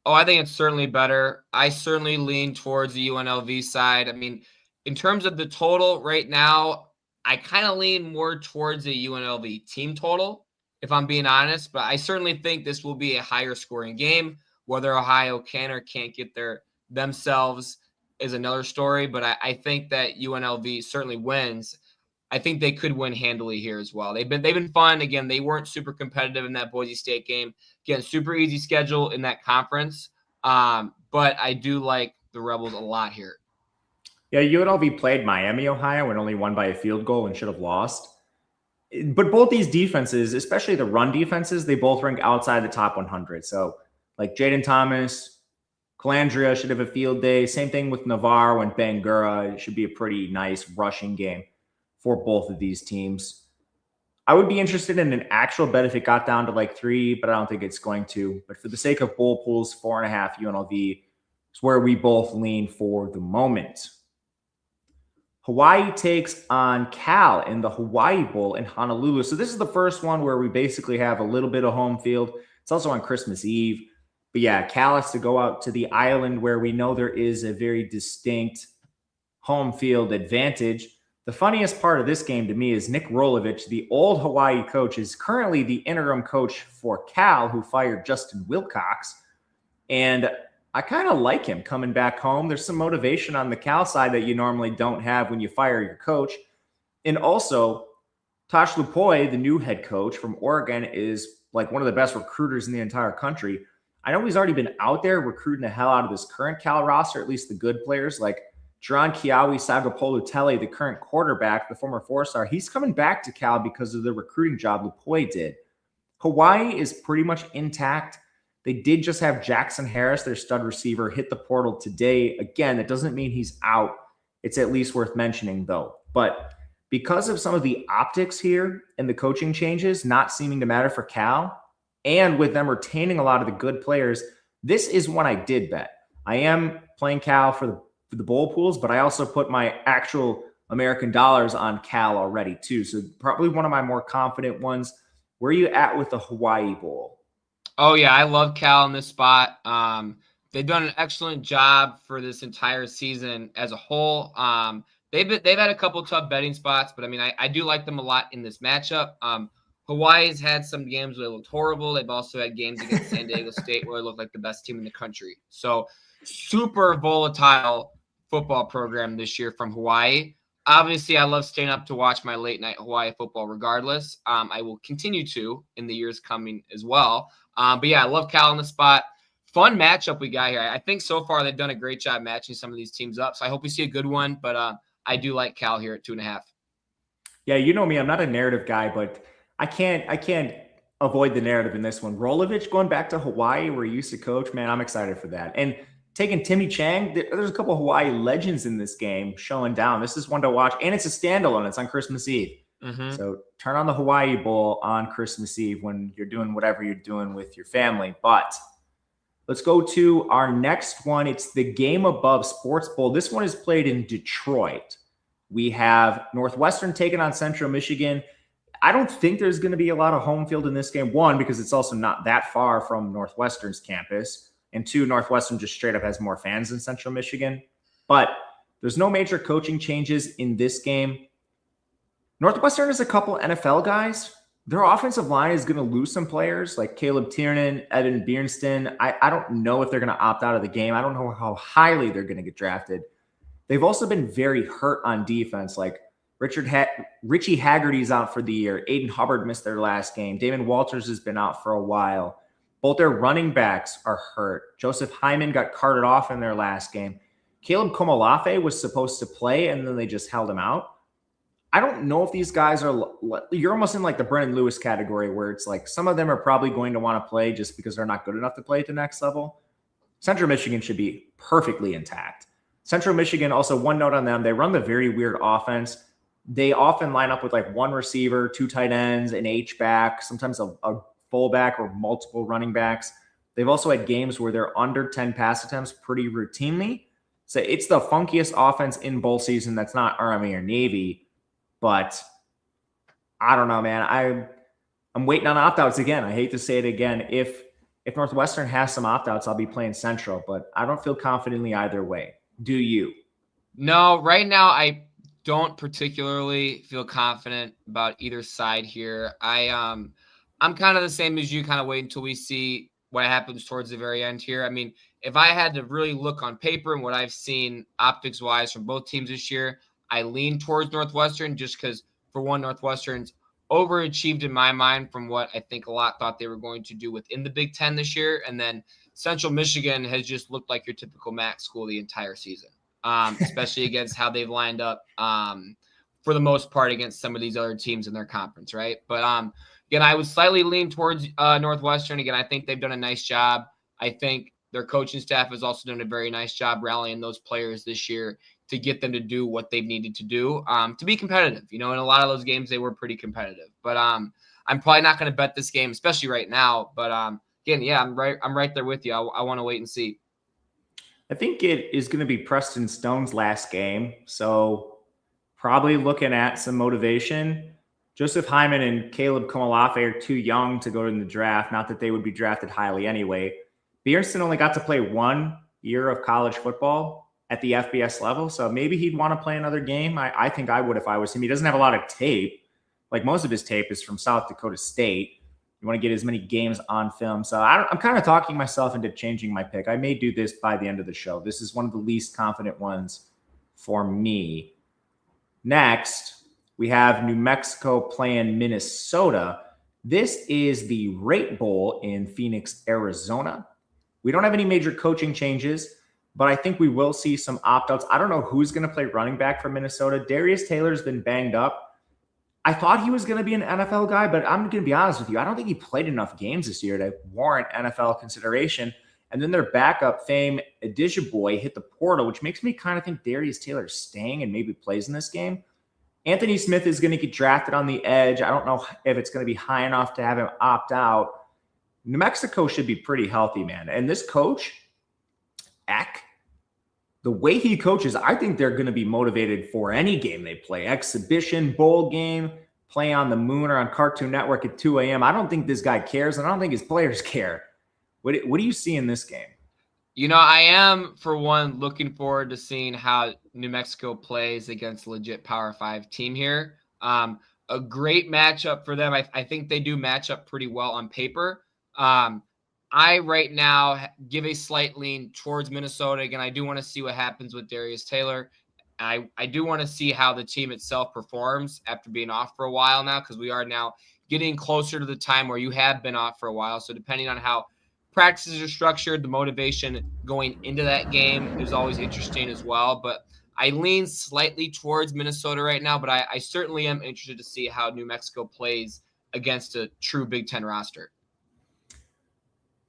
Oh, I think it's certainly better. I certainly lean towards the UNLV side. I mean, in terms of the total right now, I kind of lean more towards the UNLV team total, if I'm being honest. But I certainly think this will be a higher scoring game. Whether Ohio can or can't get there themselves is another story. But I think that UNLV certainly wins. I think they could win handily here as well. They've been fun. Again, they weren't super competitive in that Boise State game. Again, super easy schedule in that conference. But I do like the Rebels a lot here. Yeah, UNLV played Miami, Ohio, and only won by a field goal and should have lost. But both these defenses, especially the run defenses, they both rank outside the top 100. So like Jaden Thomas, Calandria should have a field day. Same thing with Navarro and Bangura. It should be a pretty nice rushing game for both of these teams. I would be interested in an actual bet if it got down to like 3, but I don't think it's going to. But for the sake of bowl pools, 4.5 UNLV is where we both lean for the moment. Hawaii takes on Cal in the Hawaii Bowl in Honolulu. So this is the first one where we basically have a little bit of home field. It's also on Christmas Eve. But yeah, Cal has to go out to the island where we know there is a very distinct home field advantage. The funniest part of this game to me is Nick Rolovich, the old Hawaii coach, is currently the interim coach for Cal, who fired Justin Wilcox. And I kind of like him coming back home. There's some motivation on the Cal side that you normally don't have when you fire your coach. And also, Tosh Lupoi, the new head coach from Oregon, is like one of the best recruiters in the entire country. I know he's already been out there recruiting the hell out of this current Cal roster, at least the good players like Jaron Kiawi Sagapolu-Tele, the current quarterback, the former 4-star. He's coming back to Cal because of the recruiting job Lupoi did. Hawaii is pretty much intact. They did just have Jackson Harris, their stud receiver, hit the portal today. Again, that doesn't mean he's out. It's at least worth mentioning, though. But because of some of the optics here and the coaching changes not seeming to matter for Cal, and with them retaining a lot of the good players, this is one I did bet. I am playing Cal for the bowl pools, but I also put my actual American dollars on Cal already too. So probably one of my more confident ones. Where are you at with the Hawaii Bowl? Oh yeah, I love Cal in this spot. They've done an excellent job for this entire season as a whole. they've had a couple tough betting spots, but I mean, I do like them a lot in this matchup. Hawaii's had some games where they looked horrible. They've also had games against San Diego State where they looked like the best team in the country. So super volatile football program this year from Hawaii. Obviously, I love staying up to watch my late night Hawaii football regardless. I will continue to in the years coming as well. But yeah, I love Cal on the spot. Fun matchup we got here. I think so far they've done a great job matching some of these teams up. So I hope we see a good one, but I do like Cal here at 2.5. Yeah, you know me, I'm not a narrative guy, but I can't avoid the narrative in this one. Rolovich going back to Hawaii where he used to coach, man, I'm excited for that. And taking Timmy Chang, there's a couple of Hawaii legends in this game showing down. This is one to watch, and it's a standalone. It's on Christmas Eve. Mm-hmm. So turn on the Hawaii Bowl on Christmas Eve when you're doing whatever you're doing with your family. But let's go to our next one. It's the Game Above Sports Bowl. This one is played in Detroit. We have Northwestern taking on Central Michigan. I don't think there's going to be a lot of home field in this game. One, because it's also not that far from Northwestern's campus. And two, Northwestern just straight up has more fans than Central Michigan. But there's no major coaching changes in this game. Northwestern has a couple NFL guys. Their offensive line is going to lose some players like Caleb Tiernan, Evan Biernston. I don't know if they're going to opt out of the game. I don't know how highly they're going to get drafted. They've also been very hurt on defense. Like Richie Haggerty's out for the year. Aiden Hubbard missed their last game. Damon Walters has been out for a while. Both their running backs are hurt. Joseph Hyman got carted off in their last game. Caleb Komolafe was supposed to play, and then they just held him out. I don't know if these guys are – you're almost in like the Brennan Lewis category where it's like some of them are probably going to want to play just because they're not good enough to play at the next level. Central Michigan should be perfectly intact. Central Michigan, also one note on them, they run the very weird offense. They often line up with like one receiver, two tight ends, an H-back, sometimes a fullback or multiple running backs. They've also had games where they're under 10 pass attempts pretty routinely. So it's the funkiest offense in bowl season that's not Army or Navy. But I don't know, man. I'm waiting on opt-outs again. I hate to say it again. If Northwestern has some opt-outs, I'll be playing Central. But I don't feel confidently either way. Do you? No, right now I don't particularly feel confident about either side here. I'm kind of the same as you, kind of wait until we see what happens towards the very end here. I mean, if I had to really look on paper and what I've seen optics-wise from both teams this year, I lean towards Northwestern just because, for one, Northwestern's overachieved in my mind from what I think a lot thought they were going to do within the Big Ten this year. And then Central Michigan has just looked like your typical MAC school the entire season, especially against how they've lined up for the most part against some of these other teams in their conference, right? But again, I would slightly lean towards Northwestern. Again, I think they've done a nice job. I think their coaching staff has also done a very nice job rallying those players this year to get them to do what they've needed to do to be competitive. You know, in a lot of those games, they were pretty competitive. But I'm probably not going to bet this game, especially right now. But again, yeah, I'm right there with you. I want to wait and see. I think it is going to be Preston Stone's last game. So probably looking at some motivation. Joseph Hyman and Caleb Komolafe are too young to go in the draft. Not that they would be drafted highly anyway. Biernston only got to play 1 year of college football at the FBS level. So maybe he'd want to play another game. I think I would if I was him. He doesn't have a lot of tape. Like most of his tape is from South Dakota State. You want to get as many games on film. So I'm kind of talking myself into changing my pick. I may do this by the end of the show. This is one of the least confident ones for me. Next, we have New Mexico playing Minnesota. This is the Rate Bowl in Phoenix, Arizona. We don't have any major coaching changes, but I think we will see some opt-outs. I don't know who's going to play running back for Minnesota. Darius Taylor's been banged up. I thought he was going to be an NFL guy, but I'm going to be honest with you. I don't think he played enough games this year to warrant NFL consideration. And then their backup, Fame Adishaboy, hit the portal, which makes me kind of think Darius Taylor's staying and maybe plays in this game. Anthony Smith is going to get drafted on the edge. I don't know if it's going to be high enough to have him opt out. New Mexico should be pretty healthy, man. And this coach, Eck, the way he coaches, I think they're going to be motivated for any game they play. Exhibition, bowl game, play on the moon or on Cartoon Network at 2 a.m. I don't think this guy cares, and I don't think his players care. What do you see in this game? I am, for one, looking forward to seeing how New Mexico plays against a legit Power 5 team here. A great matchup for them. I think they do match up pretty well on paper. I right now give a slight lean towards Minnesota. Again, I do want to see what happens with Darius Taylor. I do want to see how the team itself performs after being off for a while now, because we are now getting closer to the time where you have been off for a while. So depending on how practices are structured, the motivation going into that game is always interesting as well. But I lean slightly towards Minnesota right now, but I certainly am interested to see how New Mexico plays against a true Big Ten roster.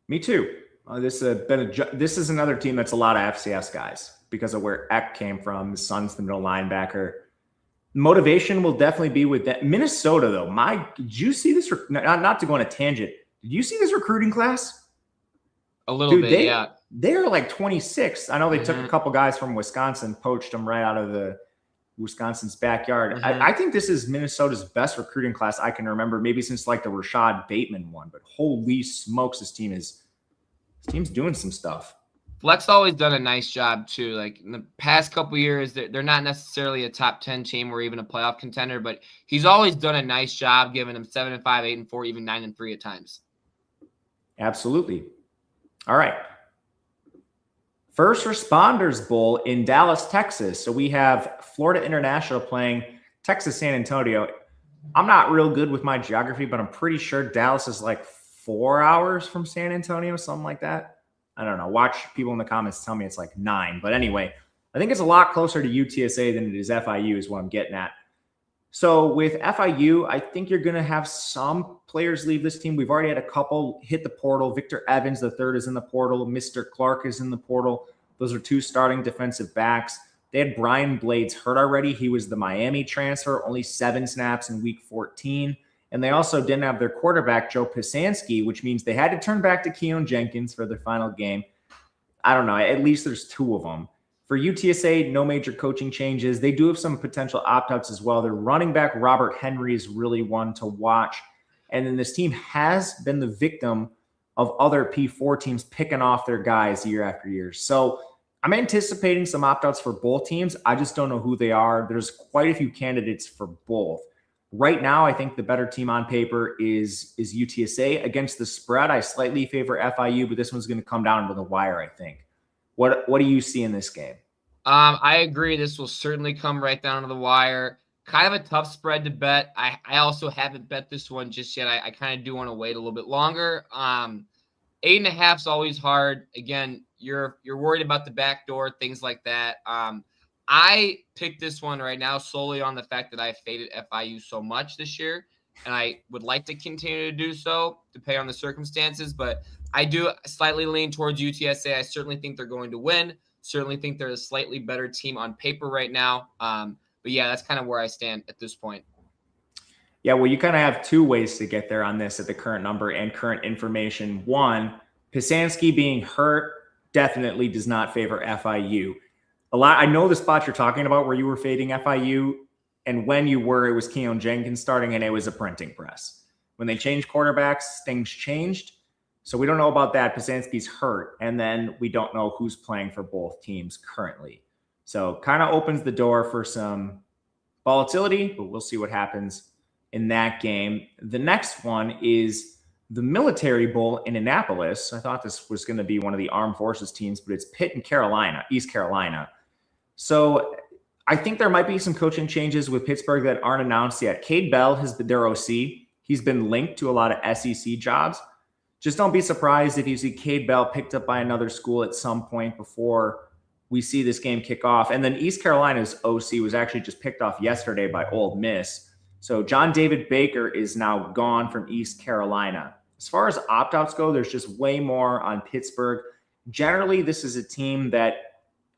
Me too. This is another team that's a lot of FCS guys because of where Eck came from. His son's the middle linebacker. Motivation will definitely be with that. Minnesota, though, did you see this? Not to go on a tangent. Did you see this recruiting class? A little bit, yeah. They're like 26. I know they took a couple guys from Wisconsin, poached them right out of the Wisconsin's backyard. I think this is Minnesota's best recruiting class I can remember, maybe since like the Rashad Bateman one. But holy smokes, this team's doing some stuff. Fleck's always done a nice job too. Like in the past couple years, they're not necessarily a top 10 team or even a playoff contender, but he's always done a nice job, giving them 7-5, 8-4, even 9-3 at times. Absolutely. All right. First Responders Bowl in Dallas, Texas. So we have Florida International playing Texas San Antonio. I'm not real good with my geography, but I'm pretty sure Dallas is like 4 hours from San Antonio, something like that. I don't know. Watch people in the comments tell me it's like 9. But anyway, I think it's a lot closer to UTSA than it is FIU is what I'm getting at. So with FIU, I think you're going to have some players leave this team. We've already had a couple hit the portal. Victor Evans, the third, is in the portal. Mr. Clark is in the portal. Those are 2 starting defensive backs. They had Brian Blades hurt already. He was the Miami transfer, only 7 snaps in week 14. And they also didn't have their quarterback, Joe Pisanski, which means they had to turn back to Keon Jenkins for their final game. I don't know. At least there's 2 of them. For UTSA, no major coaching changes. They do have some potential opt-outs as well. Their running back, Robert Henry, is really one to watch. And then this team has been the victim of other P4 teams picking off their guys year after year. So I'm anticipating some opt-outs for both teams. I just don't know who they are. There's quite a few candidates for both. Right now, I think the better team on paper is UTSA. Against the spread, I slightly favor FIU, but this one's going to come down to the wire, I think. What do you see in this game? I agree. This will certainly come right down to the wire. Kind of a tough spread to bet. I also haven't bet this one just yet. I kind of do want to wait a little bit longer. 8.5 is always hard. Again, you're worried about the back door, things like that. I picked this one right now solely on the fact that I faded FIU so much this year, and I would like to continue to do so, depending on the circumstances. But I do slightly lean towards UTSA. I certainly think they're going to win. Certainly think they're a slightly better team on paper right now. But yeah, that's kind of where I stand at this point. Yeah, well, you kind of have 2 ways to get there on this at the current number and current information. One, Pisanski being hurt definitely does not favor FIU. I know the spot you're talking about where you were fading FIU, and when you were, it was Keon Jenkins starting, and it was a printing press. When they changed quarterbacks, things changed. So we don't know about that. Pisanski's hurt, and then we don't know who's playing for both teams currently. So kind of opens the door for some volatility, but we'll see what happens in that game. The next one is the Military Bowl in Annapolis. I thought this was going to be one of the Armed Forces teams, but it's Pitt and East Carolina. So I think there might be some coaching changes with Pittsburgh that aren't announced yet. Cade Bell has been their OC. He's been linked to a lot of SEC jobs. Just don't be surprised if you see Cade Bell picked up by another school at some point before we see this game kick off. And then East Carolina's OC was actually just picked off yesterday by Ole Miss. So John David Baker is now gone from East Carolina. As far as opt-outs go, there's just way more on Pittsburgh. Generally, this is a team that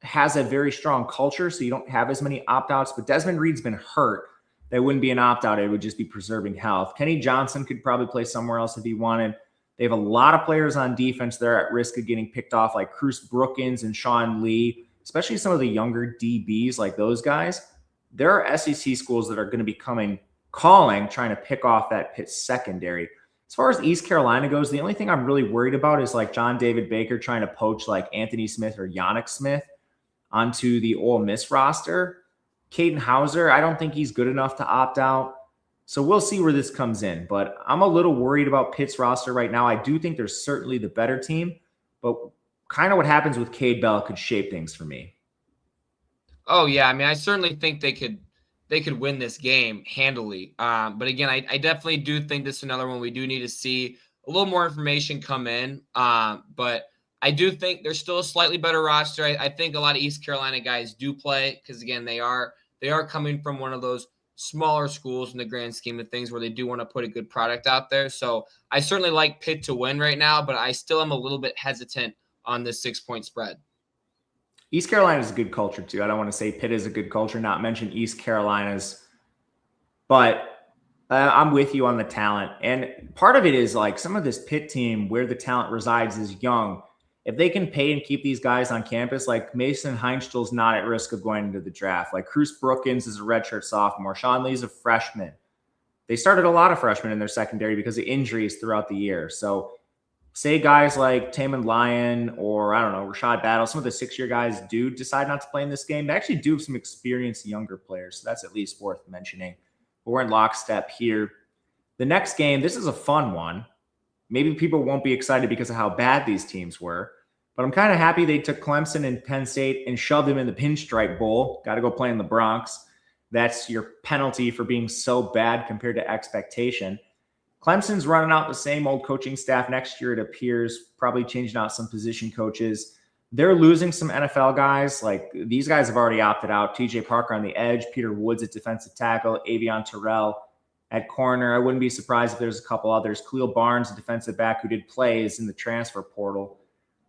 has a very strong culture, so you don't have as many opt-outs. But Desmond Reed's been hurt. That wouldn't be an opt-out. It would just be preserving health. Kenny Johnson could probably play somewhere else if he wanted. They have a lot of players on defense that are at risk of getting picked off, like Cruz Brookins and Sean Lee, especially some of the younger DBs like those guys. There are SEC schools that are going to be calling, trying to pick off that Pitt secondary. As As far as East Carolina goes, the only thing I'm really worried about is like John David Baker trying to poach like Anthony Smith or Yannick Smith onto the Ole Miss roster. Caden Hauser, I don't think he's good enough to opt out. So we'll see where this comes in. But I'm a little worried about Pitt's roster right now. I do think they're certainly the better team, but kind of what happens with Cade Bell could shape things for me. Oh yeah, I mean, I certainly think they could win this game handily. But again, I definitely do think this is another one we do need to see a little more information come in. But I do think there's still a slightly better roster. I think a lot of East Carolina guys do play because again, they are coming from one of those smaller schools in the grand scheme of things where they do want to put a good product out there. So I certainly like Pitt to win right now, but I still am a little bit hesitant on this 6-point spread. East Carolina is a good culture too. I don't want to say Pitt is a good culture, not mention East Carolina's, but I'm with you on the talent. And part of it is like some of this Pitt team where the talent resides is young. If they can pay and keep these guys on campus, like Mason Heinstle's not at risk of going into the draft. Like Cruz Brookins is a redshirt sophomore. Sean Lee's a freshman. They started a lot of freshmen in their secondary because of injuries throughout the year. So say guys like Taman Lyon or, I don't know, Rashad Battle, some of the 6-year guys do decide not to play in this game. They actually do have some experienced younger players. So that's at least worth mentioning. But we're in lockstep here. The next game, this is a fun one. Maybe people won't be excited because of how bad these teams were. But I'm kind of happy they took Clemson and Penn State and shoved them in the Pinstripe Bowl. Got to go play in the Bronx. That's your penalty for being so bad compared to expectation. Clemson's running out the same old coaching staff next year, it appears, probably changing out some position coaches. They're losing some NFL guys. Like these guys have already opted out. TJ Parker on the edge, Peter Woods at defensive tackle, Avion Terrell at corner. I wouldn't be surprised if there's a couple others. Khalil Barnes, a defensive back who did play, is in the transfer portal.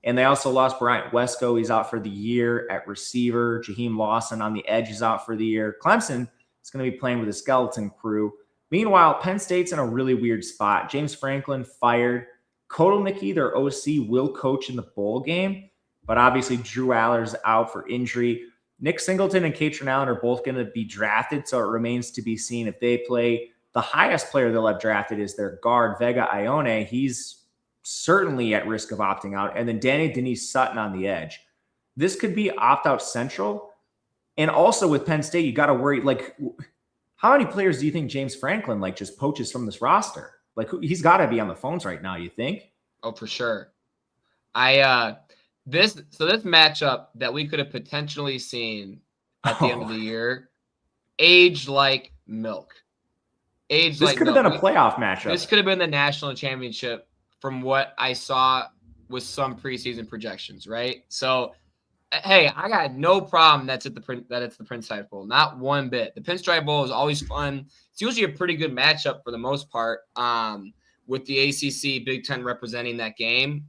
And they also lost Bryant Wesco. He's out for the year at receiver. Jaheim Lawson on the edge is out for the year. Clemson is going to be playing with a skeleton crew. Meanwhile, Penn State's in a really weird spot. James Franklin fired. Kotelnicki, their OC, will coach in the bowl game, but obviously Drew Aller's out for injury. Nick Singleton and Katrin Allen are both going to be drafted, so it remains to be seen if they play. The highest player they'll have drafted is their guard, Vega Ione. He's certainly at risk of opting out. And then Danny Denise Sutton on the edge. This could be opt-out central. And also with Penn State, you got to worry, like, how many players do you think James Franklin, like, just poaches from this roster? Like, he's got to be on the phones right now, you think? Oh, for sure. This matchup that we could have potentially seen at the end of the year, aged like milk. This could have been a playoff matchup. This could have been the national championship from what I saw with some preseason projections, right? So, hey, I got no problem that it's the Pinstripe Bowl. Not one bit. The Pinstripe Bowl is always fun. It's usually a pretty good matchup for the most part, with the ACC Big Ten representing that game.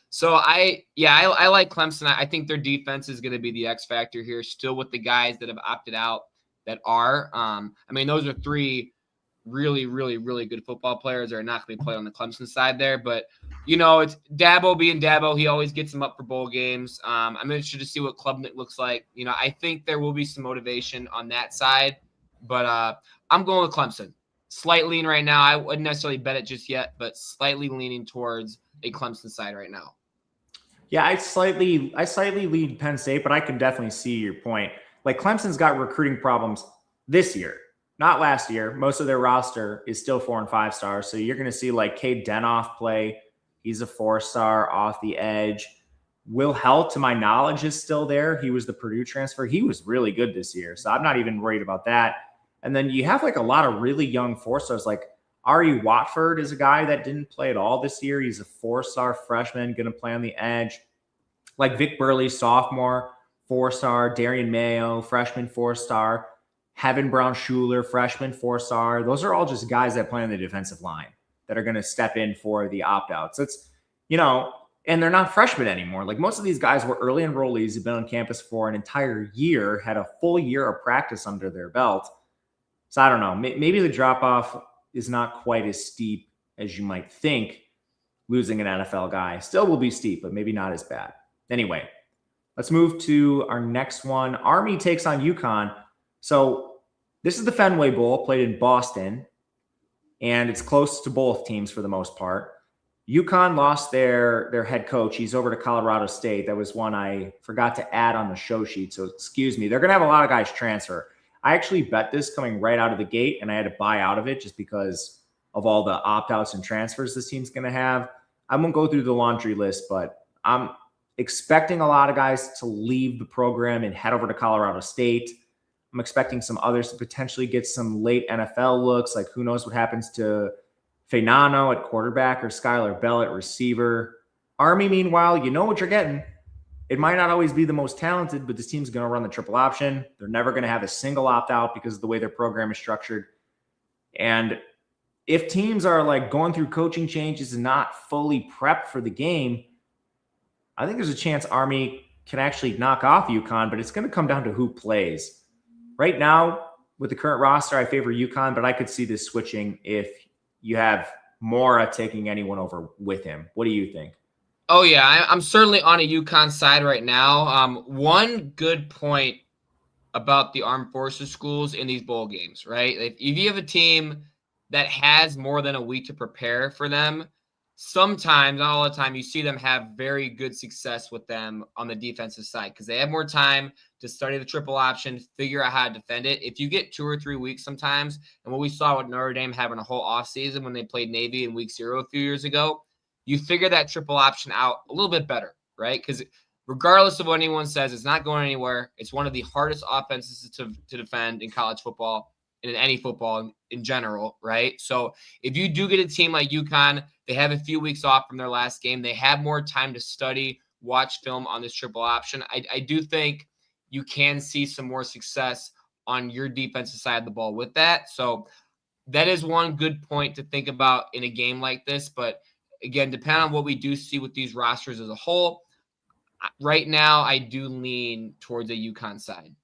So I like Clemson. I think their defense is going to be the X factor here, still with the guys that have opted out that are. I mean, those are 3 really, really, really good football players that are not going to play on the Clemson side there. But, you know, it's Dabo being Dabo. He always gets them up for bowl games. I'm interested to see what Klubnik looks like. You know, I think there will be some motivation on that side. But I'm going with Clemson. Slight lean right now. I wouldn't necessarily bet it just yet, but slightly leaning towards a Clemson side right now. Yeah, I slightly lead Penn State, but I can definitely see your point. Like Clemson's got recruiting problems this year, not last year. Most of their roster is still 4 and 5 stars. So you're going to see like Cade Denoff play. He's a 4-star off the edge. Will Helt, to my knowledge, is still there. He was the Purdue transfer. He was really good this year. So I'm not even worried about that. And then you have like a lot of really young 4-stars. Like Ari Watford is a guy that didn't play at all this year. He's a 4-star freshman, going to play on the edge. Like Vic Burley, sophomore, 4-star. Darian Mayo, freshman, 4-star. Heaven Brown Schuler, freshman, 4-star. Those are all just guys that play on the defensive line that are going to step in for the opt-outs. It's, you know, and they're not freshmen anymore. Like most of these guys were early enrollees who've been on campus for an entire year, had a full year of practice under their belt. So I don't know. Maybe the drop-off is not quite as steep as you might think. Losing an NFL guy still will be steep, but maybe not as bad. Anyway, let's move to our next one. Army takes on UConn. So this is the Fenway Bowl, played in Boston. and it's close to both teams for the most part. UConn lost their head coach. He's over to Colorado State. That was one I forgot to add on the show sheet, so excuse me. They're going to have a lot of guys transfer. I actually bet this coming right out of the gate, and I had to buy out of it just because of all the opt-outs and transfers this team's going to have. I won't go through the laundry list, but I'm expecting a lot of guys to leave the program and head over to Colorado State. I'm expecting some others to potentially get some late NFL looks, like who knows what happens to Fainano at quarterback or Skylar Bell at receiver. Army, meanwhile, you know what you're getting. It might not always be the most talented, but this team's going to run the triple option. They're never going to have a single opt-out because of the way their program is structured. And if teams are like going through coaching changes and not fully prepped for the game, I think there's a chance Army can actually knock off UConn, but it's going to come down to who plays. Right now, with the current roster, I favor UConn, but I could see this switching if you have Mora taking anyone over with him. What do you think? Oh, yeah, I'm certainly on a UConn side right now. One good point about the armed forces schools in these bowl games, right? If you have a team that has more than a week to prepare for them, sometimes, not all the time, you see them have very good success with them on the defensive side because they have more time to study the triple option, figure out how to defend it. If you get 2 or 3 weeks sometimes, and what we saw with Notre Dame having a whole offseason when they played Navy in week 0 a few years ago, you figure that triple option out a little bit better, right? Because regardless of what anyone says, it's not going anywhere. It's one of the hardest offenses to defend in college football and in any football in general, right? So if you do get a team like UConn, they have a few weeks off from their last game. They have more time to study, watch film on this triple option. I do think you can see some more success on your defensive side of the ball with that. So that is one good point to think about in a game like this. But again, depending on what we do see with these rosters as a whole, right now I do lean towards the UConn side.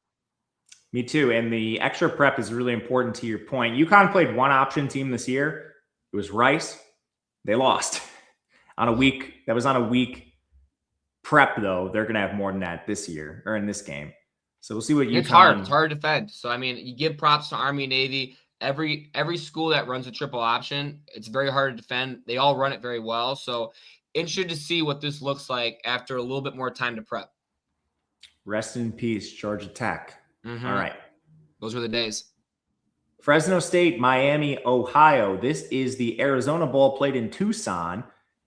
Me too. And the extra prep is really important to your point. UConn played one option team this year. It was Rice. They lost on a week. That was on a week prep, though. They're going to have more than that this year or in this game. So we'll see what UConn. It's hard. It's hard to defend. So, I mean, you give props to Army, Navy. Every school that runs a triple option, it's very hard to defend. They all run it very well. So interested to see what this looks like after a little bit more time to prep. Rest in peace, Georgia Tech. Mm-hmm. All right. Those were the days. Fresno State, Miami, Ohio. This is the Arizona Bowl played in Tucson.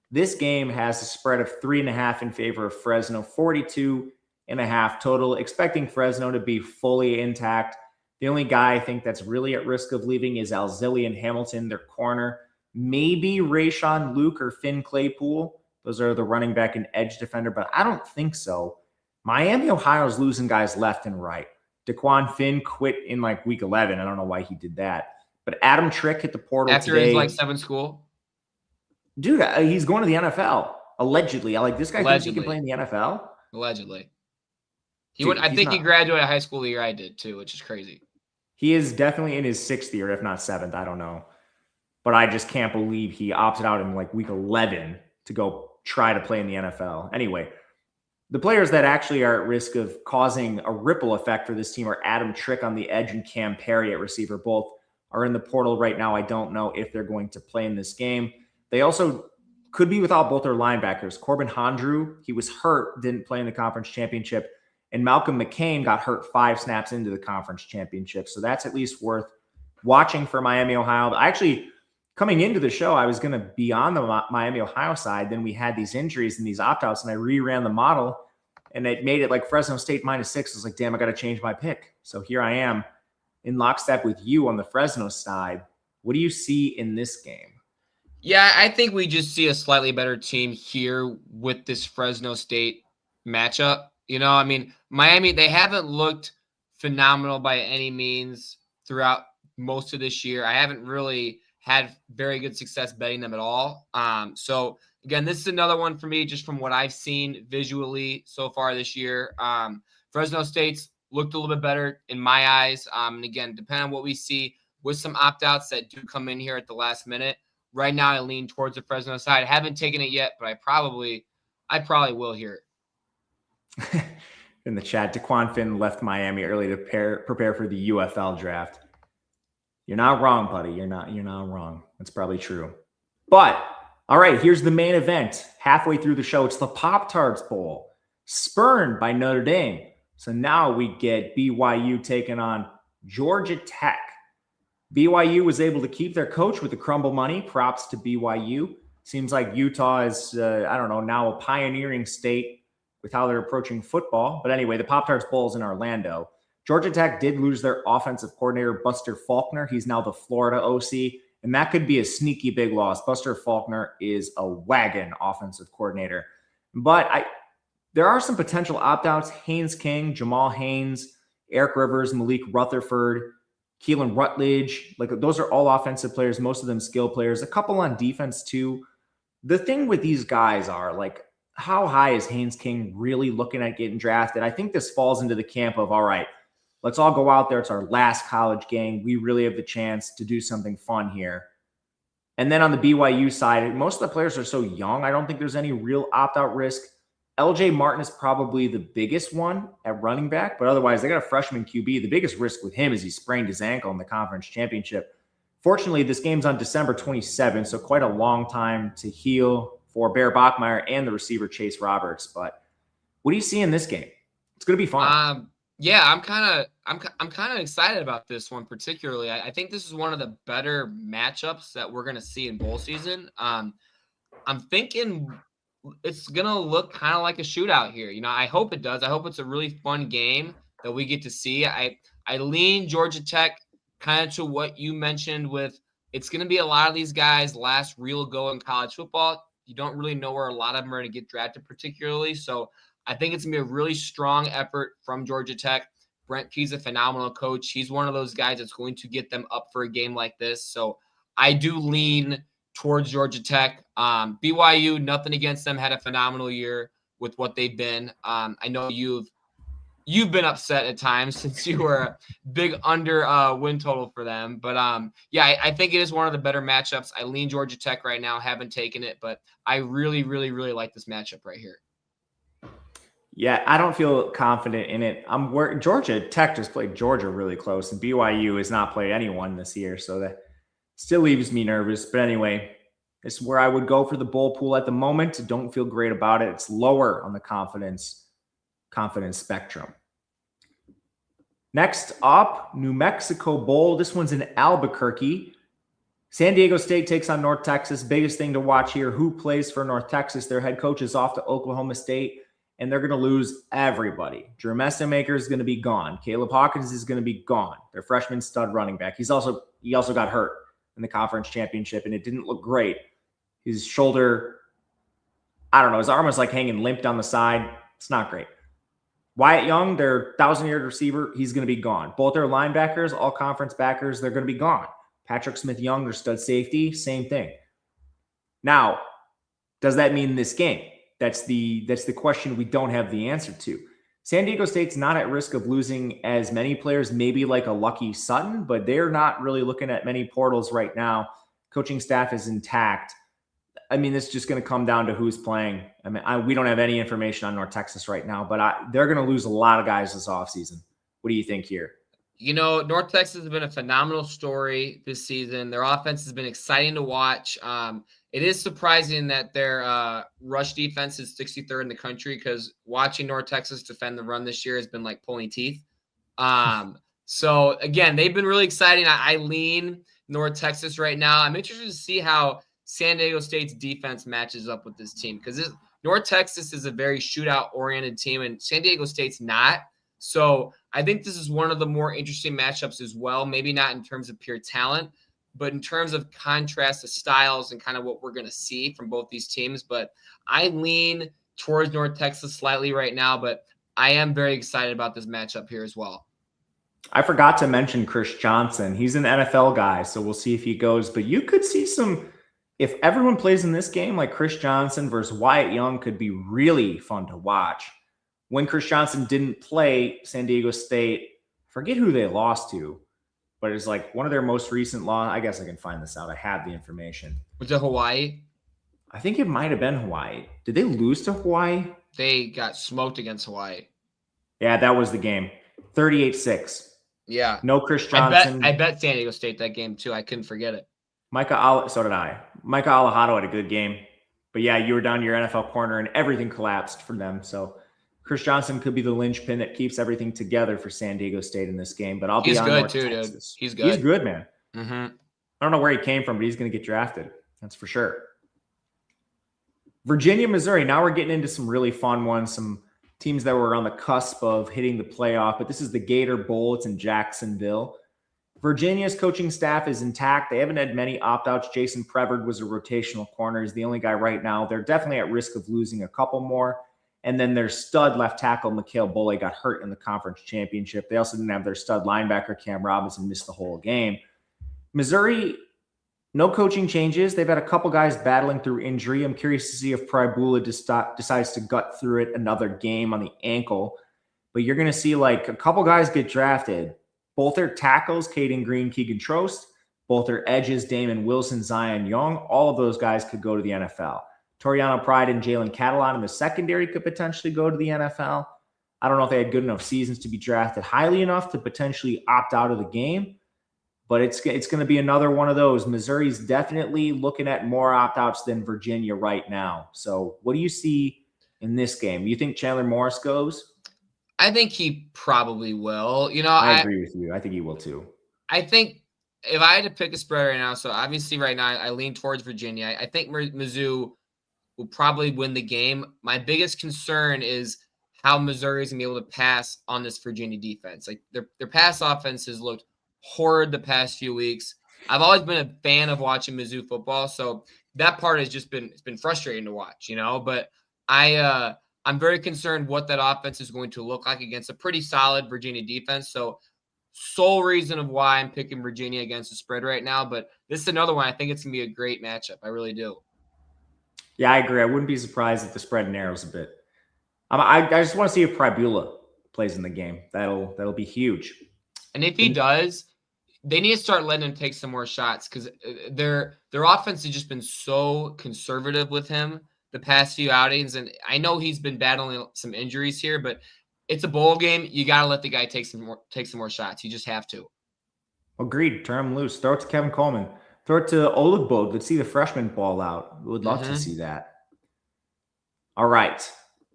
This game has a spread of 3.5 in favor of Fresno, 42.5 total. Expecting Fresno to be fully intact. The only guy I think that's really at risk of leaving is Alzillian Hamilton, their corner. Maybe Rayshawn Luke or Finn Claypool. Those are the running back and edge defender, but I don't think so. Miami, Ohio's losing guys left and right. DeQuan Finn quit in like week 11. I don't know why he did that. But Adam Trick hit the portal after today. His like 7 school? Dude, he's going to the NFL. Allegedly. This guy thinks he can play in the NFL? Allegedly. Dude, I think he graduated high school the year I did too, which is crazy. He is definitely in his 6th year, if not 7th. I don't know. But I just can't believe he opted out in like week 11 to go try to play in the NFL. Anyway, the players that actually are at risk of causing a ripple effect for this team are Adam Trick on the edge and Cam Perry at receiver. Both are in the portal right now. I don't know if they're going to play in this game. They also could be without both their linebackers. Corbin Hondrew, he was hurt, didn't play in the conference championship. And Malcolm McCain got hurt 5 snaps into the conference championship. So that's at least worth watching for Miami, Ohio. Coming into the show, I was going to be on the Miami, Ohio side. Then we had these injuries and these opt-outs, and I reran the model, and it made it like Fresno State -6. I was like, damn, I got to change my pick. So here I am in lockstep with you on the Fresno side. What do you see in this game? Yeah, I think we just see a slightly better team here with this Fresno State matchup. You know, I mean, Miami, they haven't looked phenomenal by any means throughout most of this year. I haven't really had very good success betting them at all. So again, this is another one for me, just from what I've seen visually so far this year. Fresno State's looked a little bit better in my eyes. And again, depending on what we see with some opt-outs that do come in here at the last minute. Right now, I lean towards the Fresno side. I haven't taken it yet, but I probably will here. In the chat, DeQuan Finn left Miami early to prepare for the UFL draft. You're not wrong, buddy. You're not wrong. That's probably true. But, all right, here's the main event. Halfway through the show, it's the Pop-Tarts Bowl, spurned by Notre Dame. So now we get BYU taking on Georgia Tech. BYU was able to keep their coach with the crumble money. Props to BYU. Seems like Utah is, now a pioneering state with how they're approaching football. But anyway, the Pop-Tarts Bowl is in Orlando. Georgia Tech did lose their offensive coordinator, Buster Faulkner. He's now the Florida OC, and that could be a sneaky big loss. Buster Faulkner is a wagon offensive coordinator. But there are some potential opt-outs. Haynes King, Jamal Haynes, Eric Rivers, Malik Rutherford, Keelan Rutledge. Like, those are all offensive players, most of them skill players. A couple on defense, too. The thing with these guys are, like, how high is Haynes King really looking at getting drafted? I think this falls into the camp of, all right, let's all go out there. It's our last college game. We really have the chance to do something fun here. And then on the BYU side, most of the players are so young, I don't think there's any real opt-out risk. LJ Martin is probably the biggest one at running back, but otherwise they got a freshman QB. The biggest risk with him is he sprained his ankle in the conference championship. Fortunately, this game's on December 27th, so quite a long time to heal for Bear Bachmeier and the receiver Chase Roberts. But what do you see in this game? It's going to be fun. Yeah, I'm kind of excited about this one particularly. I think this is one of the better matchups that we're going to see in bowl season. I'm thinking it's going to look kind of like a shootout here. You know, I hope it does. I hope it's a really fun game that we get to see. I lean Georgia Tech kind of to what you mentioned with it's going to be a lot of these guys' last real go in college football. You don't really know where a lot of them are going to get drafted particularly. So I think it's going to be a really strong effort from Georgia Tech. Brent Key's a phenomenal coach. He's one of those guys that's going to get them up for a game like this. So I do lean towards Georgia Tech. BYU, nothing against them, had a phenomenal year with what they've been. I know you've been upset at times since you were a big under win total for them. But I think it is one of the better matchups. I lean Georgia Tech right now, haven't taken it, but I really, really, really like this matchup right here. Yeah, I don't feel confident in it. Georgia Tech just played Georgia really close, and BYU has not played anyone this year, so that still leaves me nervous. But anyway, this is where I would go for the bowl pool at the moment. Don't feel great about it. It's lower on the confidence spectrum. Next up, New Mexico Bowl. This one's in Albuquerque. San Diego State takes on North Texas. Biggest thing to watch here, who plays for North Texas? Their head coach is off to Oklahoma State, and they're going to lose everybody. Drew Messamaker is going to be gone. Caleb Hawkins is going to be gone. Their freshman stud running back. He also got hurt in the conference championship, and it didn't look great. His shoulder, his arm was like hanging limp down the side. It's not great. Wyatt Young, their 1,000-yard receiver, he's going to be gone. Both their linebackers, all conference backers, they're going to be gone. Patrick Smith-Young, their stud safety, same thing. Now, does that mean this game? That's the question we don't have the answer to. San Diego State's not at risk of losing as many players, maybe like a Lucky Sutton, but they're not really looking at many portals right now. Coaching staff is intact. I mean, it's just going to come down to who's playing. I mean, we don't have any information on North Texas right now, but they're going to lose a lot of guys this offseason. What do you think here? You know, North Texas has been a phenomenal story this season. Their offense has been exciting to watch. It is surprising that their rush defense is 63rd in the country because watching North Texas defend the run this year has been like pulling teeth. So, again, they've been really exciting. I lean North Texas right now. I'm interested to see how San Diego State's defense matches up with this team because North Texas is a very shootout-oriented team, and San Diego State's not. So I think this is one of the more interesting matchups as well, maybe not in terms of pure talent, but in terms of contrast of styles and kind of what we're going to see from both these teams. But I lean towards North Texas slightly right now, but I am very excited about this matchup here as well. I forgot to mention Chris Johnson. He's an NFL guy, so we'll see if he goes. But you could see if everyone plays in this game, like Chris Johnson versus Wyatt Young could be really fun to watch. When Chris Johnson didn't play, San Diego State, forget who they lost to, but it's like one of their most recent losses. I guess I can find this out. I have the information. Was it Hawaii? I think it might have been Hawaii. Did they lose to Hawaii? They got smoked against Hawaii. Yeah, that was the game. 38-6. Yeah. No Chris Johnson. I bet San Diego State that game too. I couldn't forget it. So did I. Micah Alejado had a good game. But yeah, you were down your NFL corner and everything collapsed for them. So Chris Johnson could be the linchpin that keeps everything together for San Diego State in this game. But I'll be He's on good North too, Texas. dude. He's good, man. Mm-hmm. I don't know where he came from, but he's going to get drafted. That's for sure. Virginia, Missouri. Now we're getting into some really fun ones. Some teams that were on the cusp of hitting the playoff. But this is the Gator Bowl. It's in Jacksonville. Virginia's coaching staff is intact. They haven't had many opt-outs. Jason Prevard was a rotational corner. He's the only guy right now. They're definitely at risk of losing a couple more. And then their stud left tackle, Mikhail Bulle, got hurt in the conference championship. They also didn't have their stud linebacker, Cam Robinson, missed the whole game. Missouri, no coaching changes. They've had a couple guys battling through injury. I'm curious to see if Pribula decides to gut through it another game on the ankle. But you're going to see like a couple guys get drafted. Both their tackles, Caden Green, Keegan Trost, both their edges, Damon Wilson, Zion Young, all of those guys could go to the NFL. Toriano Pride and Jalen Catalon in the secondary could potentially go to the NFL. I don't know if they had good enough seasons to be drafted highly enough to potentially opt out of the game, but it's going to be another one of those. Missouri's definitely looking at more opt-outs than Virginia right now. So what do you see in this game? You think Chandler Morris goes? I think he probably will. I agree with you. I think he will too. I think if I had to pick a spread right now, so obviously right now I lean towards Virginia. I think Mizzou will probably win the game. My biggest concern is how Missouri is going to be able to pass on this Virginia defense. Like their pass offense has looked horrid the past few weeks. I've always been a fan of watching Mizzou football, so that part has just been frustrating to watch, But I'm very concerned what that offense is going to look like against a pretty solid Virginia defense. So sole reason of why I'm picking Virginia against the spread right now. But this is another one. I think it's going to be a great matchup. I really do. Yeah, I agree. I wouldn't be surprised if the spread narrows a bit. I just want to see if Pribula plays in the game. That'll be huge. And if he does, they need to start letting him take some more shots because their offense has just been so conservative with him the past few outings. And I know he's been battling some injuries here, but it's a bowl game. You got to let the guy take some more shots. You just have to. Agreed. Turn him loose. Throw it to Kevin Coleman. Throw it to Oligbo. Let's see the freshman ball out. Would love to see that. All right.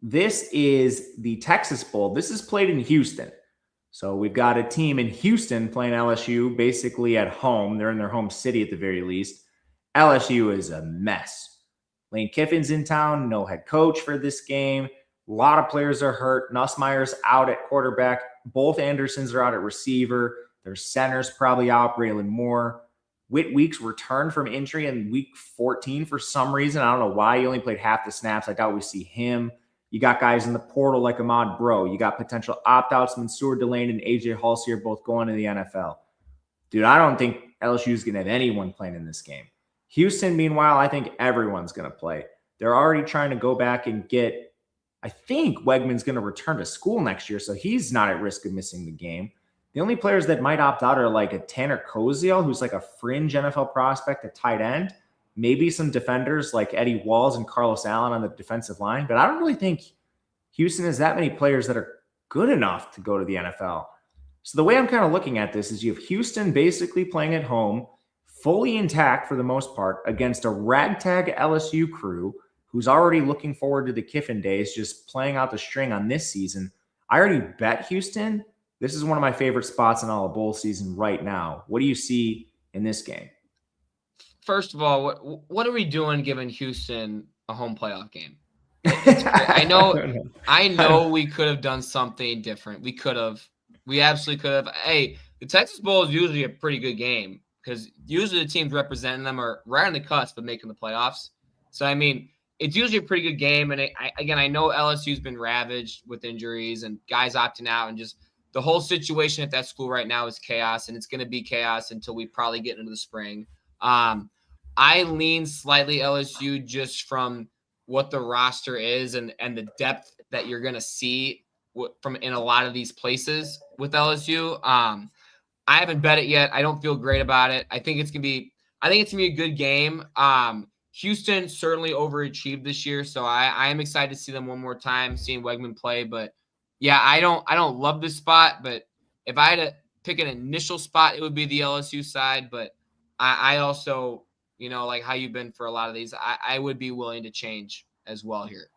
This is the Texas Bowl. This is played in Houston. So we've got a team in Houston playing LSU basically at home. They're in their home city at the very least. LSU is a mess. Lane Kiffin's in town, no head coach for this game. A lot of players are hurt. Nussmeier's out at quarterback. Both Andersons are out at receiver. Their center's probably out, Braylon Moore. Whit Weeks returned from injury in week 14 for some reason. I don't know why. He only played half the snaps. I doubt we see him. You got guys in the portal like Ahmad Bro. You got potential opt-outs. Mansour Delane and AJ Halsey are both going to the NFL. Dude, I don't think LSU is going to have anyone playing in this game. Houston, meanwhile, I think everyone's going to play. They're already trying to go back and get, I think Wegman's going to return to school next year, so he's not at risk of missing the game. The only players that might opt out are like a Tanner Koziel, who's like a fringe NFL prospect at tight end. Maybe some defenders like Eddie Walls and Carlos Allen on the defensive line. But I don't really think Houston has that many players that are good enough to go to the NFL. So the way I'm kind of looking at this is you have Houston basically playing at home, fully intact for the most part, against a ragtag LSU crew who's already looking forward to the Kiffin days, just playing out the string on this season. I already bet Houston. This is one of my favorite spots in all of bowl season right now. What do you see in this game? First of all, what are we doing giving Houston a home playoff game? I know we could have done something different. We absolutely could have. Hey, the Texas Bowl is usually a pretty good game because usually the teams representing them are right on the cusp of making the playoffs. So, I mean, it's usually a pretty good game. And I know LSU's been ravaged with injuries and guys opting out, and just the whole situation at that school right now is chaos, and it's going to be chaos until we probably get into the spring. I lean slightly LSU just from what the roster is and the depth that you're going to see from in a lot of these places with LSU. I haven't bet it yet. I don't feel great about it. I think it's going to be a good game. Houston certainly overachieved this year, so I am excited to see them one more time, seeing Wegman play. But yeah, I don't love this spot, but if I had to pick an initial spot, it would be the LSU side. But I also, like how you've been for a lot of these, I would be willing to change as well here.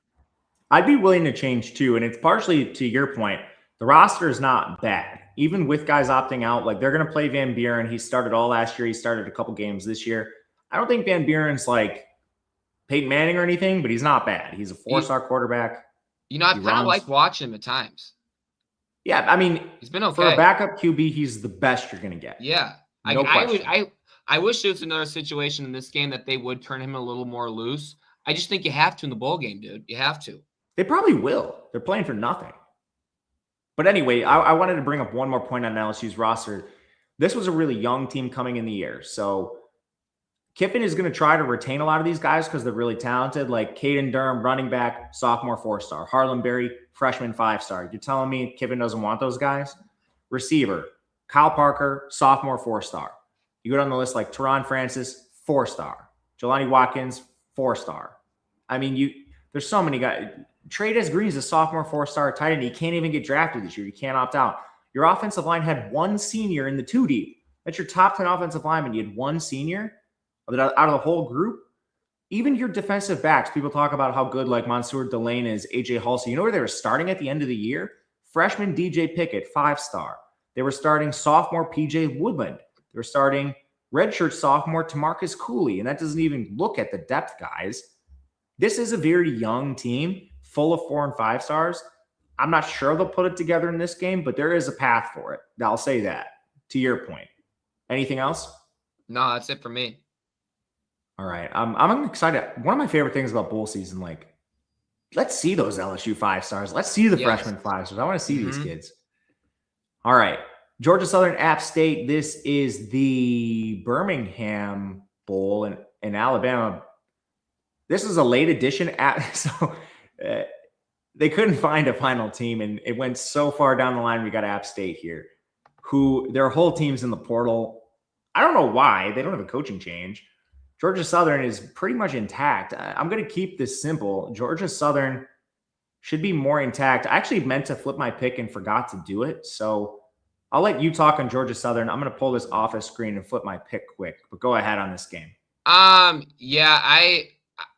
I'd be willing to change too. And it's partially to your point. The roster is not bad. Even with guys opting out, like they're going to play Van Buren. He started all last year. He started a couple games this year. I don't think Van Buren's like Peyton Manning or anything, but he's not bad. He's a 4-star quarterback. I've kind of liked watching him at times. Yeah, I mean, he's been okay. For a backup QB, he's the best you're going to get. Yeah. No question. I wish there was another situation in this game that they would turn him a little more loose. I just think you have to in the bowl game, dude. You have to. They probably will. They're playing for nothing. But anyway, I wanted to bring up one more point on LSU's roster. This was a really young team coming in the year. So Kiffin is going to try to retain a lot of these guys because they're really talented, like Caden Durham, running back, sophomore 4-star. Harlan Berry, freshman 5-star. You're telling me Kiffin doesn't want those guys? Receiver, Kyle Parker, sophomore 4-star. You go down the list like Teron Francis, 4-star. Jelani Watkins, 4-star. I mean, there's so many guys. Trey Green's a sophomore 4-star tight end. He can't even get drafted this year. You can't opt out. Your offensive line had one senior in the 2 deep. That's your top 10 offensive lineman. You had one senior out of the whole group. Even your defensive backs, people talk about how good like Mansour Delane is, AJ Halsey. You know where they were starting at the end of the year? Freshman DJ Pickett, 5-star. They were starting sophomore PJ Woodland. They were starting redshirt sophomore Tamarcus Cooley. And that doesn't even look at the depth guys. This is a very young team full of 4 and 5 stars. I'm not sure they'll put it together in this game, but there is a path for it. I'll say that, to your point. Anything else? No, that's it for me. All right. I'm excited. One of my favorite things about bowl season, like, let's see those LSU 5 stars. Let's see the freshman 5 stars. I want to see these kids. All right. Georgia Southern, App State. This is the Birmingham Bowl in Alabama. This is a late edition. They couldn't find a final team, and it went so far down the line. We got App State here, who their whole team's in the portal. I don't know why. They don't have a coaching change. Georgia Southern is pretty much intact. I'm going to keep this simple. Georgia Southern should be more intact. I actually meant to flip my pick and forgot to do it. So I'll let you talk on Georgia Southern. I'm going to pull this off a screen and flip my pick quick, but go ahead on this game. Yeah,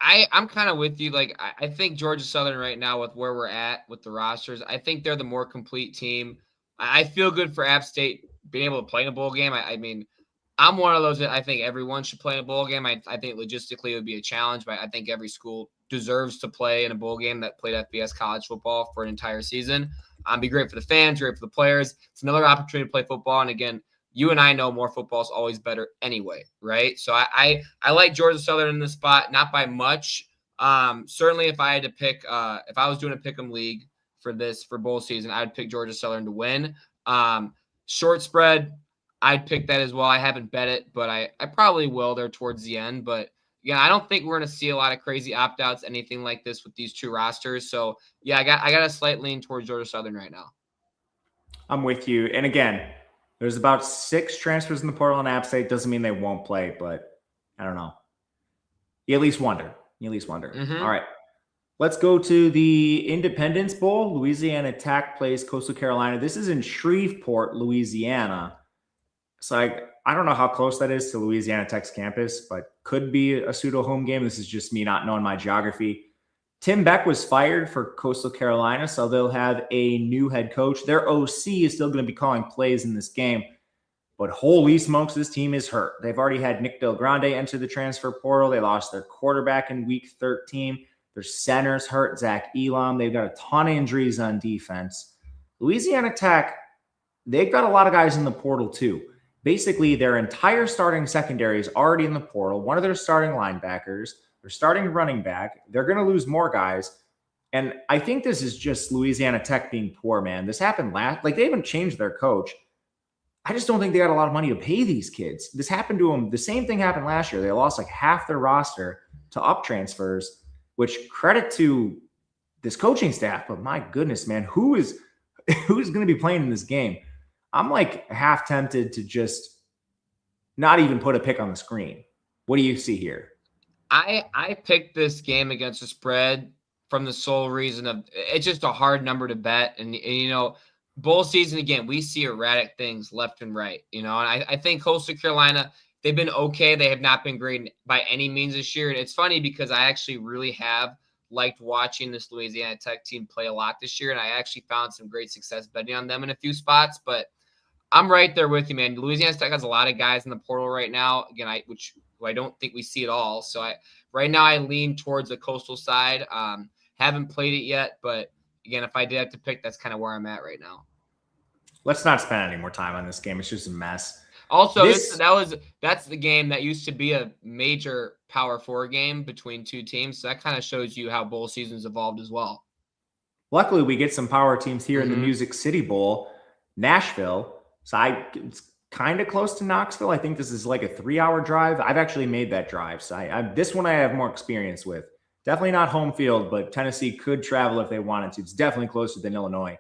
I'm kind of with you. Like, I think Georgia Southern right now with where we're at with the rosters, I think they're the more complete team. I feel good for App State being able to play in a bowl game. I mean, I'm one of those that I think everyone should play in a bowl game. I think logistically it would be a challenge, but I think every school deserves to play in a bowl game that played FBS college football for an entire season. It'd be great for the fans, great for the players. It's another opportunity to play football. And again, you and I know more football is always better anyway, right? So I like Georgia Southern in this spot, not by much. Certainly if I had to pick, if I was doing a pick'em league for bowl season, I would pick Georgia Southern to win. Short spread, I'd pick that as well. I haven't bet it, but I probably will there towards the end. But yeah, I don't think we're going to see a lot of crazy opt-outs, anything like this with these two rosters. So yeah, I got a slight lean towards Georgia Southern right now. I'm with you. And again, there's about 6 transfers in the portal on App State. Doesn't mean they won't play, but I don't know. You at least wonder. All right. Let's go to the Independence Bowl. Louisiana Tech plays Coastal Carolina. This is in Shreveport, Louisiana. So I don't know how close that is to Louisiana Tech's campus, but could be a pseudo home game. This is just me not knowing my geography. Tim Beck was fired for Coastal Carolina, so they'll have a new head coach. Their OC is still going to be calling plays in this game, but holy smokes, this team is hurt. They've already had Nick Del Grande enter the transfer portal. They lost their quarterback in week 13. Their center's hurt, Zach Elam. They've got a ton of injuries on defense. Louisiana Tech, they've got a lot of guys in the portal too. Basically, their entire starting secondary is already in the portal. One of their starting linebackers, their starting running back. They're going to lose more guys. And I think this is just Louisiana Tech being poor, man. This happened they haven't changed their coach. I just don't think they got a lot of money to pay these kids. This happened to them. The same thing happened last year. They lost like half their roster to up transfers, which credit to this coaching staff. But my goodness, man, who's going to be playing in this game? I'm like half tempted to just not even put a pick on the screen. What do you see here? I picked this game against the spread from the sole reason of it's just a hard number to bet. And you know, bowl season, again, we see erratic things left and right, you know, and I think Coastal Carolina, they've been okay. They have not been great by any means this year. And it's funny because I actually really have liked watching this Louisiana Tech team play a lot this year, and I actually found some great success betting on them in a few spots. But I'm right there with you, man. Louisiana Tech has a lot of guys in the portal right now. Again, which I don't think we see at all. So right now I lean towards the Coastal side. Haven't played it yet, but again, if I did have to pick, that's kind of where I'm at right now. Let's not spend any more time on this game. It's just a mess. Also, that's the game that used to be a major Power 4 game between two teams. So that kind of shows you how bowl season's evolved as well. Luckily, we get some power teams here in the Music City Bowl, Nashville. So it's kind of close to Knoxville. I think this is like a 3-hour drive. I've actually made that drive. So this one I have more experience with. Definitely not home field, but Tennessee could travel if they wanted to. It's definitely closer than Illinois.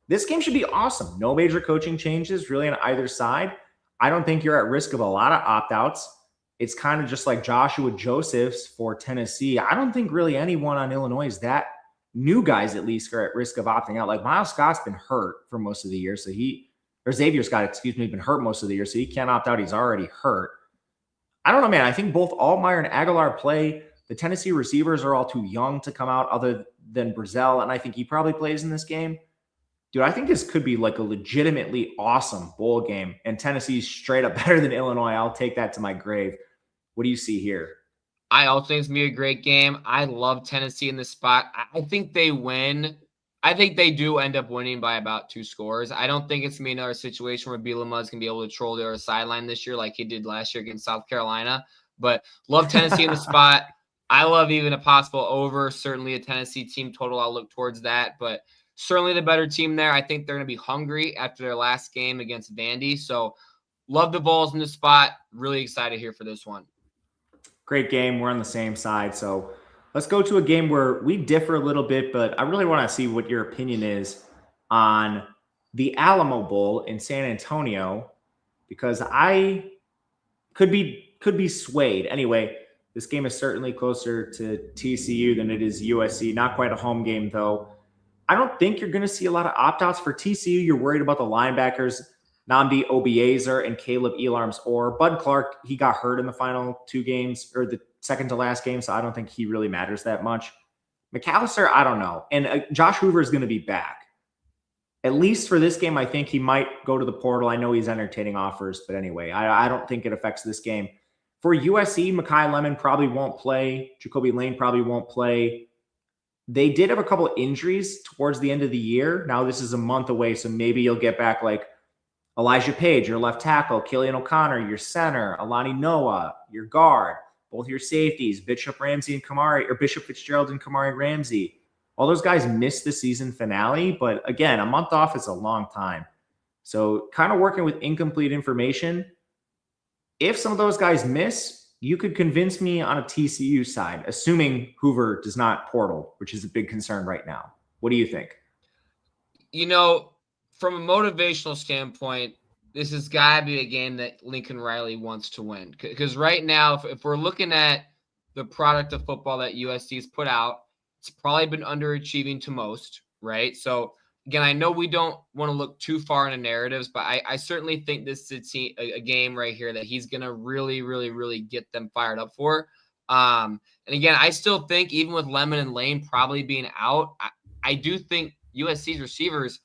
This game should be awesome. No major coaching changes really on either side. I don't think you're at risk of a lot of opt-outs. It's kind of just like Joshua Josephs for Tennessee. I don't think really anyone on Illinois is that new guys at least are at risk of opting out. Like Miles Scott's been hurt for most of the year. So Xavier Scott, been hurt most of the year. So he can't opt out. He's already hurt. I don't know, man. I think both Altmaier and Aguilar play. The Tennessee receivers are all too young to come out other than Brazel. And I think he probably plays in this game. Dude, I think this could be like a legitimately awesome bowl game, and Tennessee's straight up better than Illinois. I'll take that to my grave. What do you see here? I also think it's going to be a great game. I love Tennessee in this spot. I think they win. I think they do end up winning by about 2 scores. I don't think it's going to be another situation where Bielema is going to be able to troll the other sideline this year like he did last year against South Carolina. But love Tennessee in the spot. I love even a possible over. Certainly a Tennessee team total. I'll look towards that. But certainly the better team there. I think they're going to be hungry after their last game against Vandy. So love the Vols in the spot. Really excited here for this one. Great game. We're on the same side. So let's go to a game where we differ a little bit, but I really want to see what your opinion is on the Alamo Bowl in San Antonio, because I could be swayed. Anyway, this game is certainly closer to TCU than it is USC. Not quite a home game, though. I don't think you're going to see a lot of opt-outs for TCU. You're worried about the linebackers, Nnamdi Obiezer and Caleb Elarms-Orr. Bud Clark, he got hurt in the final 2 games, or the second to last game, so I don't think he really matters that much. McAllister, I don't know. And Josh Hoover is going to be back. At least for this game, I think he might go to the portal. I know he's entertaining offers, but anyway, I don't think it affects this game. For USC, Mekhi Lemon probably won't play. Jacoby Lane probably won't play. They did have a couple of injuries towards the end of the year. Now this is a month away, so maybe you'll get back like Elijah Page, your left tackle, Killian O'Connor, your center, Alani Noah, your guard, both your safeties, Bishop Fitzgerald and Kamari Ramsey. All those guys missed the season finale, but again, a month off is a long time. So kind of working with incomplete information. If some of those guys miss, you could convince me on a TCU side, assuming Hoover does not portal, which is a big concern right now. What do you think? From a motivational standpoint, this has got to be a game that Lincoln Riley wants to win. Because right now, if we're looking at the product of football that USC has put out, it's probably been underachieving to most, right? So, again, I know we don't want to look too far into narratives, but I certainly think this is a game right here that he's going to really, really, really get them fired up for. And again, I still think even with Lemon and Lane probably being out, I do think USC's receivers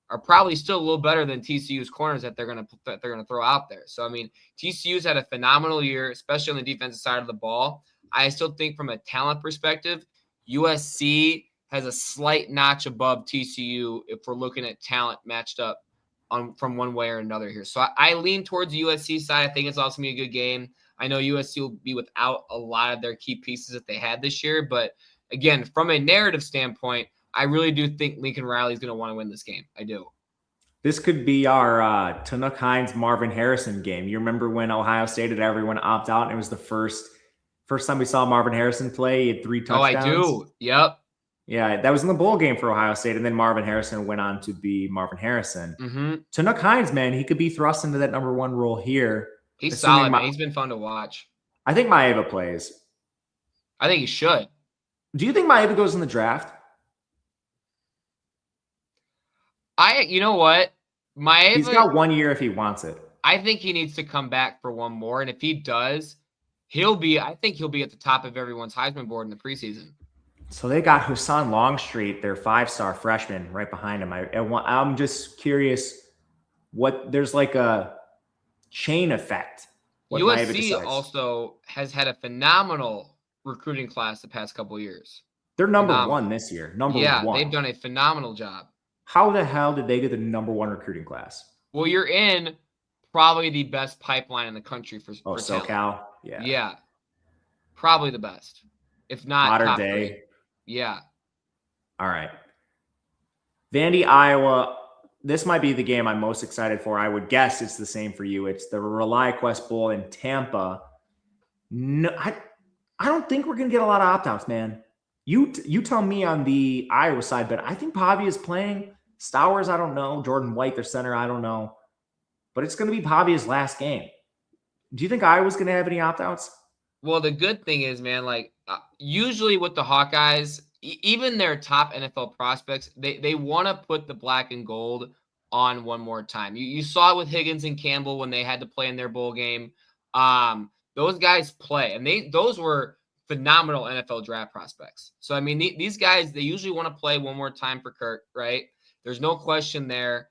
are probably still a little better than TCU's corners that they're going to throw out there. So, I mean, TCU's had a phenomenal year, especially on the defensive side of the ball. I still think from a talent perspective, USC has a slight notch above TCU if we're looking at talent matched up from one way or another here. So I lean towards the USC side. I think it's also going to be a good game. I know USC will be without a lot of their key pieces that they had this year. But, again, from a narrative standpoint, I really do think Lincoln Riley is going to want to win this game. I do. This could be our Tanuk Hines Marvin Harrison game. You remember when Ohio State had everyone opt out, and it was the first time we saw Marvin Harrison play. He had 3 touchdowns. Oh, I do. Yep. Yeah, that was in the bowl game for Ohio State, and then Marvin Harrison went on to be Marvin Harrison. Mm-hmm. Tanuk Hines, man, he could be thrust into that number 1 role here. He's solid, man. He's been fun to watch. I think Maeva plays. I think he should. Do you think Maeva goes in the draft? You know what? Maeva, he's got 1 year if he wants it. I think he needs to come back for one more. And if he does, I think he'll be at the top of everyone's Heisman board in the preseason. So they got Hassan Longstreet, their 5-star freshman, right behind him. I'm just curious there's like a chain effect. USC also has had a phenomenal recruiting class the past couple of years. They're number one this year. Number one. They've done a phenomenal job. How the hell did they get the number one recruiting class? Well, you're in probably the best pipeline in the country for SoCal? Talent. Yeah. Yeah. Probably the best. If not modern top day. 3. Yeah. All right. Vandy, Iowa. This might be the game I'm most excited for. I would guess it's the same for you. It's the ReliaQuest Bowl in Tampa. No, I don't think we're going to get a lot of opt-outs, man. You tell me on the Iowa side, but I think Pavia is playing. Stowers, I don't know. Jordan White, their center, I don't know. But it's going to be Pavia's last game. Do you think Iowa's going to have any opt-outs? Well, the good thing is, man, like usually with the Hawkeyes, even their top NFL prospects, they want to put the black and gold on one more time. You saw it with Higgins and Campbell when they had to play in their bowl game. Those guys play, and those were phenomenal NFL draft prospects. So, I mean, these guys, they usually want to play one more time for Kurt, right? There's no question there.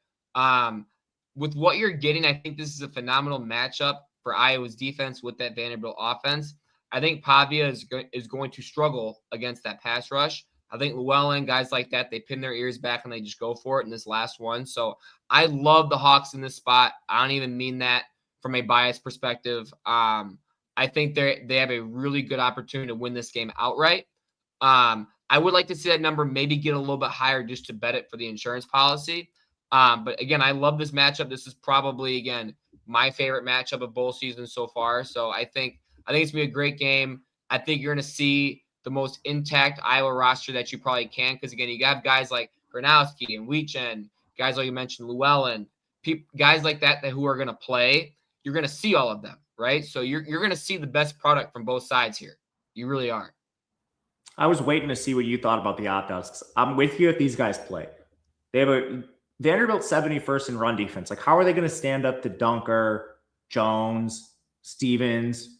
With what you're getting, I think this is a phenomenal matchup for Iowa's defense with that Vanderbilt offense. I think Pavia is going to struggle against that pass rush. I think Llewellyn, guys like that, they pin their ears back and they just go for it in this last one. So I love the Hawks in this spot. I don't even mean that from a biased perspective. I think they have a really good opportunity to win this game outright. I would like to see that number maybe get a little bit higher just to bet it for the insurance policy. But again, I love this matchup. This is probably, again, my favorite matchup of bowl season so far. So I think it's going to be a great game. I think you're going to see the most intact Iowa roster that you probably can. Because, again, you have guys like Gronowski and Weechen, guys like you mentioned, Llewellyn, guys like that who are going to play. You're going to see all of them, right? So you're going to see the best product from both sides here. You really are. I was waiting to see what you thought about the opt-outs. I'm with you if these guys play. They have a Vanderbilt 71st in run defense. Like, how are they going to stand up to Dunker, Jones, Stevens?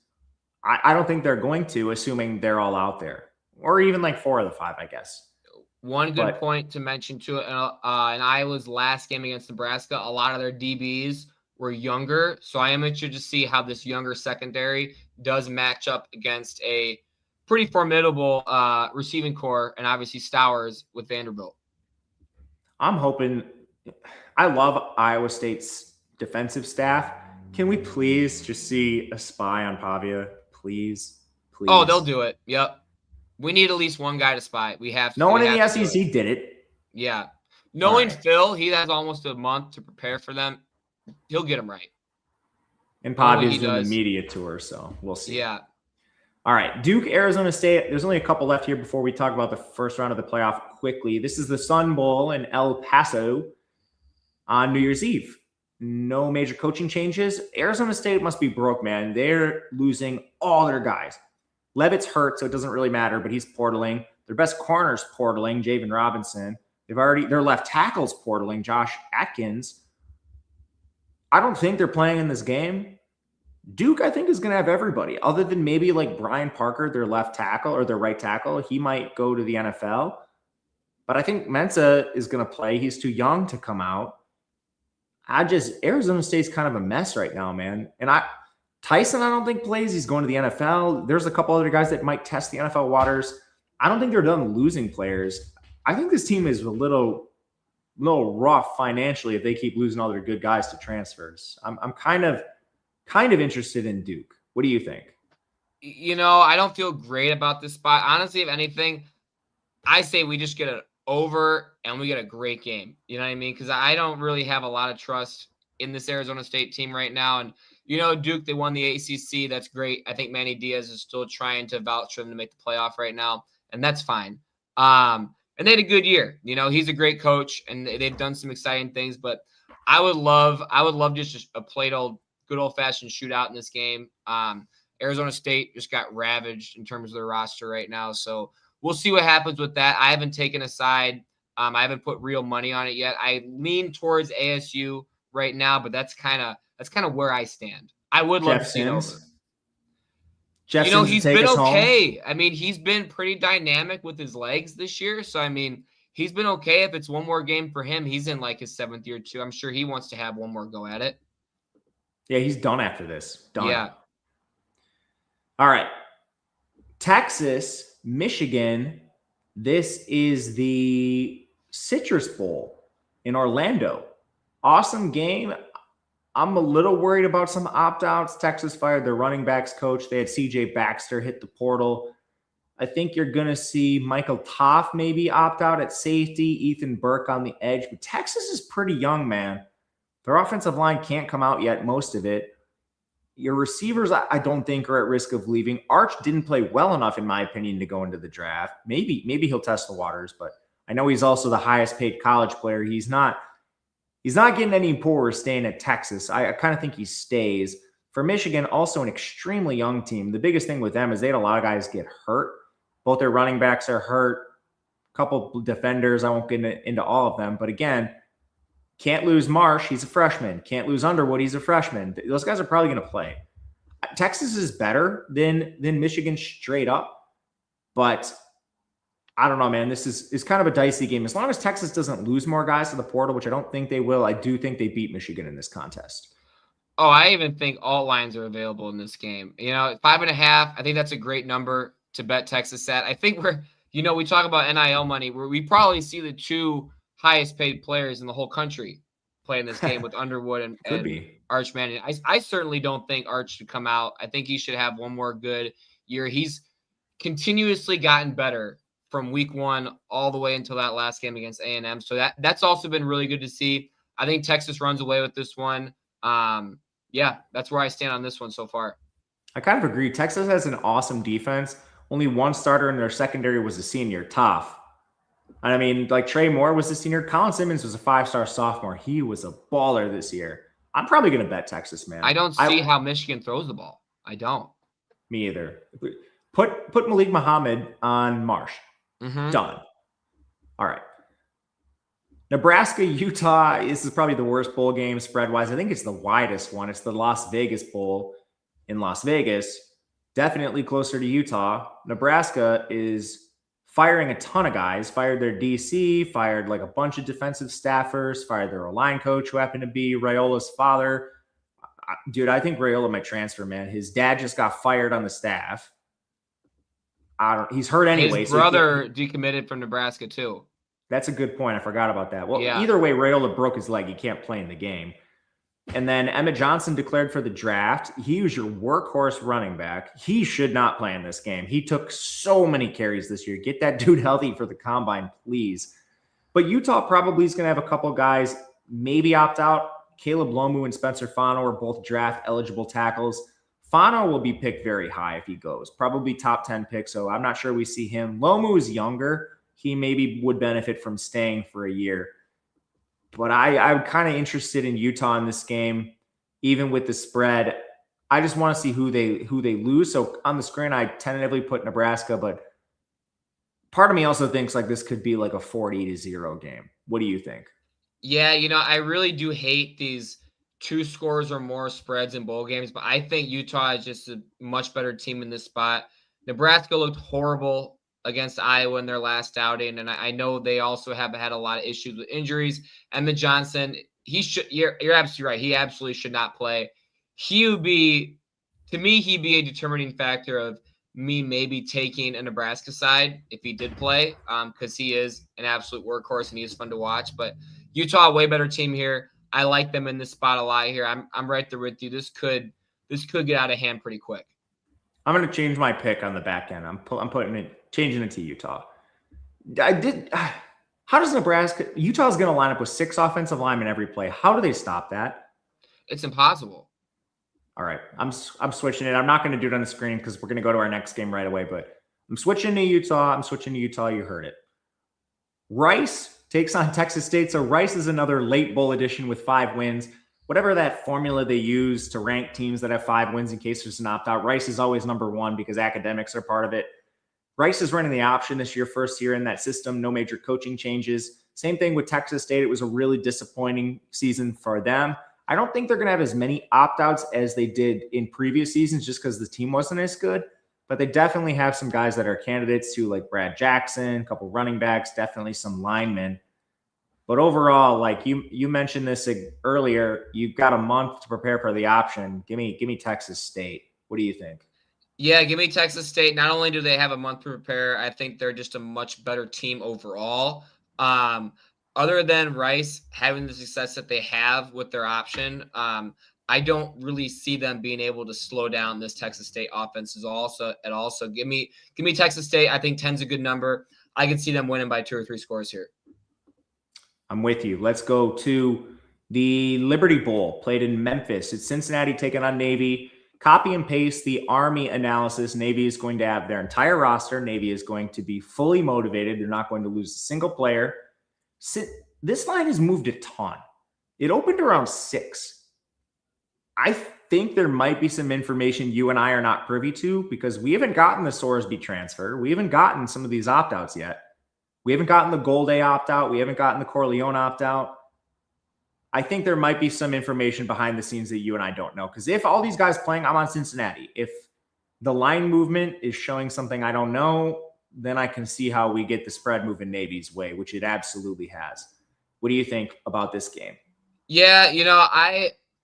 I don't think they're going to, assuming they're all out there. Or even like 4 of the 5, I guess. One good point to mention, too, in Iowa's last game against Nebraska, a lot of their DBs were younger. So I am interested to see how this younger secondary does match up against a pretty formidable receiving core and obviously Stowers with Vanderbilt. I'm hoping – I love Iowa State's defensive staff. Can we please just see a spy on Pavia? Please. Oh, they'll do it. Yep. We need at least one guy to spy. We have to. No one in the SEC did it. Yeah. Knowing Phil, he has almost a month to prepare for them. He'll get them right. And Pavia's doing the media tour, so we'll see. Yeah. All right. Duke, Arizona State. There's only a couple left here before we talk about the first round of the playoff quickly. This is the Sun Bowl in El Paso on New Year's Eve. No major coaching changes. Arizona State must be broke, man. They're losing all their guys. Levitt's hurt, so it doesn't really matter, but he's portaling. Their best corner's portaling, Javen Robinson. Their left tackle's portaling, Josh Atkins. I don't think they're playing in this game. Duke, I think, is going to have everybody, other than maybe like Brian Parker, their left tackle or their right tackle. He might go to the NFL. But I think Mensa is going to play. He's too young to come out. Arizona State's kind of a mess right now, man. And Tyson, I don't think plays. He's going to the NFL. There's a couple other guys that might test the NFL waters. I don't think they're done losing players. I think this team is a little rough financially if they keep losing all their good guys to transfers. I'm kind of interested in Duke. What do you think? I don't feel great about this spot. Honestly, if anything, I say we just get an over and we get a great game. You know what I mean? Because I don't really have a lot of trust in this Arizona State team right now. And, Duke, they won the ACC. That's great. I think Manny Diaz is still trying to vouch for them to make the playoff right now, and that's fine. And they had a good year. He's a great coach, and they've done some exciting things. But I would love just a good old-fashioned shootout in this game. Arizona State just got ravaged in terms of their roster right now. So we'll see what happens with that. I haven't taken a side. I haven't put real money on it yet. I lean towards ASU right now, but that's kind of That's kind of where I stand. I would love to see it over. Jeff Sims he's take been us okay. Home. I mean, he's been pretty dynamic with his legs this year. So, I mean, he's been okay. If it's one more game for him, he's in like his 7th year too. I'm sure he wants to have one more go at it. Yeah, he's done after this. Done. Yeah. All right. Texas, Michigan. This is the Citrus Bowl in Orlando. Awesome game. I'm a little worried about some opt-outs. Texas fired their running backs coach. They had CJ Baxter hit the portal. I think you're going to see Michael Toff maybe opt out at safety, Ethan Burke on the edge. But Texas is pretty young, man. Their offensive line can't come out yet, most of it. Your receivers, I don't think, are at risk of leaving. Arch didn't play well enough, in my opinion, to go into the draft. Maybe he'll test the waters, but I know he's also the highest paid college player. He's not getting any poorer staying at Texas. I kind of think he stays. For Michigan, also an extremely young team. The biggest thing with them is they had a lot of guys get hurt. Both their running backs are hurt. A couple defenders. I won't get into all of them. But again, can't lose Marsh. He's a freshman. Can't lose Underwood. He's a freshman. Those guys are probably going to play. Texas is better than Michigan straight up. But I don't know, man. This is kind of a dicey game. As long as Texas doesn't lose more guys to the portal, which I don't think they will, I do think they beat Michigan in this contest. Oh, I even think all lines are available in this game. 5.5, I think that's a great number to bet Texas at. I think we talk about NIL money, where we probably see the 2 highest paid players in the whole country playing this game with Underwood and Arch Manning. I certainly don't think Arch should come out. I think he should have one more good year. He's continuously gotten better from week 1 all the way until that last game against A&M. So that's also been really good to see. I think Texas runs away with this one. Yeah, that's where I stand on this one so far. I kind of agree. Texas has an awesome defense. Only one starter in their secondary was a senior, Toff. And I mean, like Trey Moore was a senior. Colin Simmons was a 5-star sophomore. He was a baller this year. I'm probably going to bet Texas, man. I don't see how Michigan throws the ball. I don't. Me either. Put Malik Muhammad on Marsh. Mm-hmm. Done. All right. Nebraska, Utah. This is probably the worst bowl game spread-wise. I think it's the widest one. It's the Las Vegas Bowl in Las Vegas. Definitely closer to Utah. Nebraska is firing a ton of guys. Fired their DC, fired like a bunch of defensive staffers, fired their O-line coach who happened to be Raiola's father. Dude, I think Raiola might transfer, man. His dad just got fired on the staff. He's hurt anyway. His brother decommitted from Nebraska too. That's a good point. I forgot about that. Well, yeah. Either way, Raiola broke his leg. He can't play in the game. And then Emmett Johnson declared for the draft. He was your workhorse running back. He should not play in this game. He took so many carries this year. Get that dude healthy for the combine, please. But Utah probably is going to have a couple guys maybe opt out. Caleb Lomu and Spencer Fano are both draft-eligible tackles. Fano will be picked very high if he goes. Probably top 10 pick, so I'm not sure we see him. Lomu is younger. He maybe would benefit from staying for a year. But I'm kind of interested in Utah in this game, even with the spread. I just want to see who they lose. So on the screen, I tentatively put Nebraska, but part of me also thinks like this could be like a 40-0 game. What do you think? Yeah, I really do hate these 2 scores or more spreads in bowl games, but I think Utah is just a much better team in this spot. Nebraska looked horrible against Iowa in their last outing, and I know they also have had a lot of issues with injuries. And the Johnson, you're absolutely right. He absolutely should not play. He'd be a determining factor of me maybe taking a Nebraska side if he did play, because he is an absolute workhorse and he is fun to watch. But Utah, way better team here. I like them in this spot a lot here. I'm right there with you. This could get out of hand pretty quick. I'm going to change my pick on the back end. I'm changing it to Utah. How does Utah's going to line up with 6 offensive linemen every play. How do they stop that? It's impossible. All right. I'm switching it. I'm not going to do it on the screen because we're going to go to our next game right away, but I'm switching to Utah. You heard it. Rice takes on Texas State. So Rice is another late bowl edition with 5 wins. Whatever that formula they use to rank teams that have 5 wins in case there's an opt-out, Rice is always number 1 because academics are part of it. Rice is running the option this year, first year in that system, no major coaching changes. Same thing with Texas State. It was a really disappointing season for them. I don't think they're going to have as many opt-outs as they did in previous seasons just because the team wasn't as good. But they definitely have some guys that are candidates too, like Brad Jackson, a couple running backs, definitely some linemen. But overall, like you mentioned this earlier, you've got a month to prepare for the option. Give me Texas State. What do you think? Yeah, give me Texas State. Not only do they have a month to prepare, I think they're just a much better team overall. Other than Rice having the success that they have with their option, I don't really see them being able to slow down this Texas State offense at all. So give me Texas State. I think 10's a good number. I can see them winning by 2 or 3 scores here. I'm with you. Let's go to the Liberty Bowl, played in Memphis. It's Cincinnati taking on Navy. Copy and paste the Army analysis. Navy is going to have their entire roster. Navy is going to be fully motivated. They're not going to lose a single player. This line has moved a ton. It opened around 6. I think there might be some information you and I are not privy to because we haven't gotten the Sorsby transfer. We haven't gotten some of these opt-outs yet. We haven't gotten the Golday opt-out. We haven't gotten the Corleone opt-out. I think there might be some information behind the scenes that you and I don't know. Because if all these guys playing, I'm on Cincinnati. If the line movement is showing something I don't know, then I can see how we get the spread moving Navy's way, which it absolutely has. What do you think about this game? Yeah,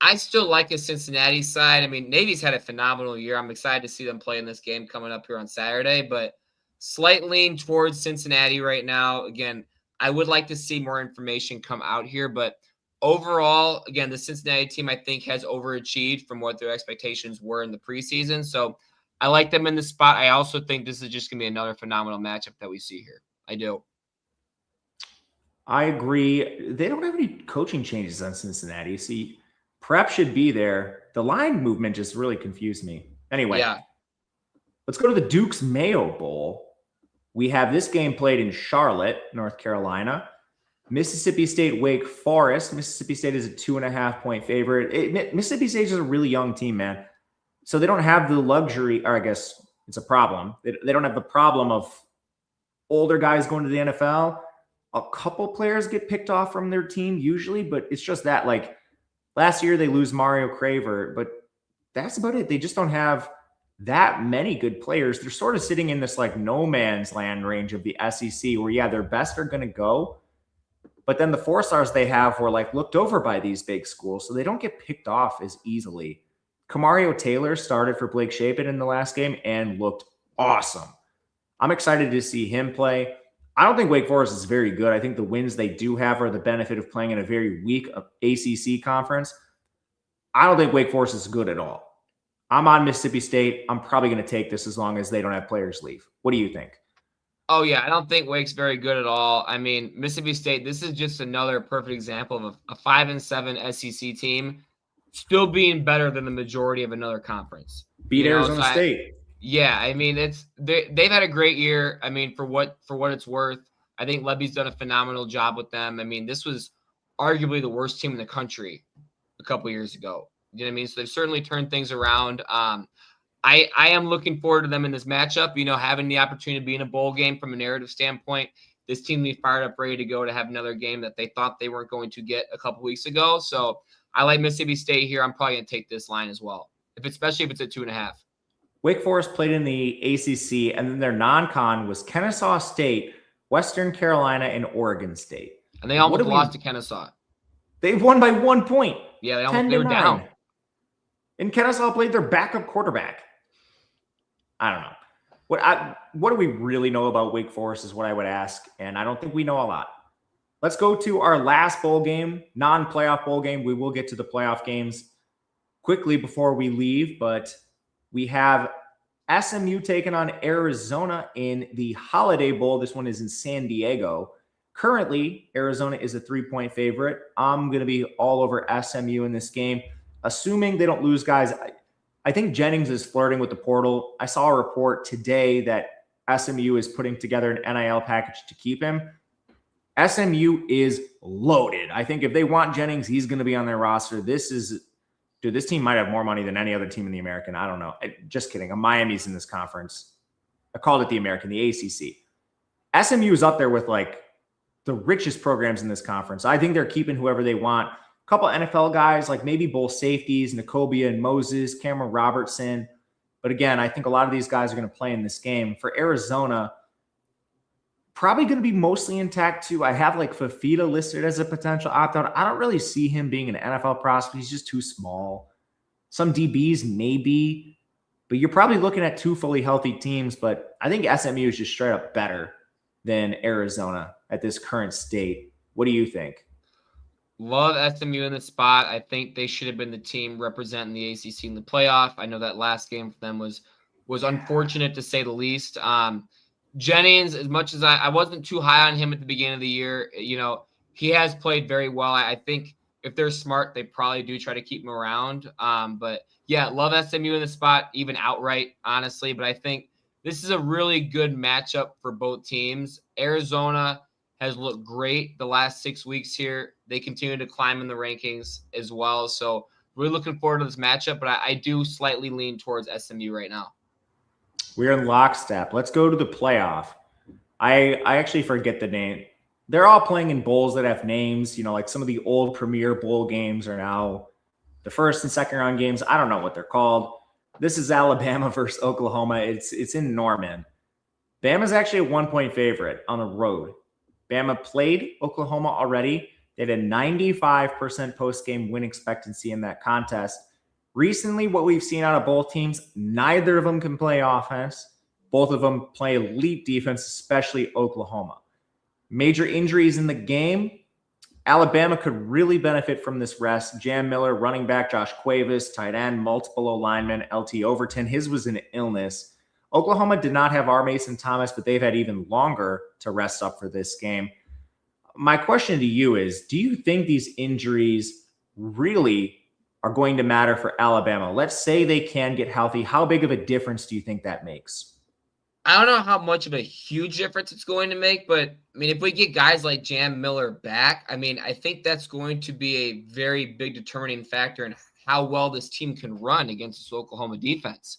I still like the Cincinnati side. I mean, Navy's had a phenomenal year. I'm excited to see them play in this game coming up here on Saturday, but slight lean towards Cincinnati right now. Again, I would like to see more information come out here, but overall, again, the Cincinnati team, I think, has overachieved from what their expectations were in the preseason. So I like them in the spot. I also think this is just going to be another phenomenal matchup that we see here. I do. I agree. They don't have any coaching changes on Cincinnati. See, prep should be there. The line movement just really confused me. Anyway, yeah. Let's go to the Duke's Mayo Bowl. We have this game played in Charlotte, North Carolina. Mississippi State, Wake Forest. Mississippi State is a 2.5-point favorite. Mississippi State is a really young team, man. So they don't have the luxury, or I guess it's a problem. They don't have the problem of older guys going to the NFL. A couple players get picked off from their team usually, but it's just that, like, last year they lose Mario Craver, but that's about it. They just don't have that many good players. They're sort of sitting in this like no man's land range of the SEC where, yeah, their best are going to go. But then the 4-stars they have were like looked over by these big schools. So they don't get picked off as easily. Kamario Taylor started for Blake Shapen in the last game and looked awesome. I'm excited to see him play. I don't think Wake Forest is very good. I think the wins they do have are the benefit of playing in a very weak ACC conference. I don't think Wake Forest is good at all. I'm on Mississippi State. I'm probably going to take this as long as they don't have players leave. What do you think? Oh, yeah. I don't think Wake's very good at all. I mean, Mississippi State, this is just another perfect example of a 5-7 SEC team still being better than the majority of another conference. Beat Arizona State. Yeah, I mean, they've had a great year. I mean, for what it's worth, I think Levy's done a phenomenal job with them. I mean, this was arguably the worst team in the country a couple years ago. You know what I mean? So they've certainly turned things around. I am looking forward to them in this matchup, having the opportunity to be in a bowl game from a narrative standpoint. This team will be fired up, ready to go to have another game that they thought they weren't going to get a couple weeks ago. So I like Mississippi State here. I'm probably going to take this line as well, especially if it's at 2.5. Wake Forest played in the ACC, and then their non-con was Kennesaw State, Western Carolina, and Oregon State. And they almost lost to Kennesaw. They won by 1 point. Yeah, they were down. And Kennesaw played their backup quarterback. I don't know. What do we really know about Wake Forest is what I would ask, and I don't think we know a lot. Let's go to our last bowl game, non-playoff bowl game. We will get to the playoff games quickly before we leave, but we have SMU taking on Arizona in the Holiday Bowl. This one is in San Diego. Currently, Arizona is a 3-point favorite. I'm going to be all over SMU in this game, assuming they don't lose guys. I think Jennings is flirting with the portal. I saw a report today that SMU is putting together an NIL package to keep him. SMU is loaded. I think if they want Jennings, he's going to be on their roster. This team might have more money than any other team in the American. I don't know. Just kidding. Miami's in this conference. I called it the American, the ACC. SMU is up there with like the richest programs in this conference. I think they're keeping whoever they want. couple NFL guys, like maybe both safeties, N'Kobia and Moses, Cameron Robertson. But again, I think a lot of these guys are going to play in this game. For Arizona, probably going to be mostly intact too. I have like Fafita listed as a potential opt-out. I don't really see him being an NFL prospect. He's just too small. Some DBs maybe, but you're probably looking at two fully healthy teams. But I think SMU is just straight up better than Arizona at this current state. What do you think? Love SMU in the spot. I think they should have been the team representing the ACC in the playoff. I know that last game for them was unfortunate to say the least. Jennings, as much as I wasn't too high on him at the beginning of the year, he has played very well. I think if they're smart, they probably do try to keep him around. But yeah, love SMU in the spot, even outright, honestly. But I think this is a really good matchup for both teams. Arizona has looked great the last 6 weeks here. They continue to climb in the rankings as well. So really looking forward to this matchup, but I do slightly lean towards SMU right now. We're in lockstep. Let's go to the playoff. I actually forget the name. They're all playing in bowls that have names. Like some of the old Premier Bowl games are now the first and second round games. I don't know what they're called. This is Alabama versus Oklahoma. It's in Norman. Bama's actually a 1-point favorite on the road. Bama played Oklahoma already. They had a 95% post-game win expectancy in that contest. Recently, what we've seen out of both teams, neither of them can play offense. Both of them play elite defense, especially Oklahoma. Major injuries in the game. Alabama could really benefit from this rest. Jam Miller, running back, Josh Cuevas, tight end, multiple O-linemen, LT Overton. His was an illness. Oklahoma did not have R. Mason Thomas, but they've had even longer to rest up for this game. My question to you is, do you think these injuries really are going to matter for Alabama? Let's say they can get healthy. How big of a difference do you think that makes? I don't know how much of a huge difference it's going to make, but if we get guys like Jam Miller back, I think that's going to be a very big determining factor in how well this team can run against this Oklahoma defense.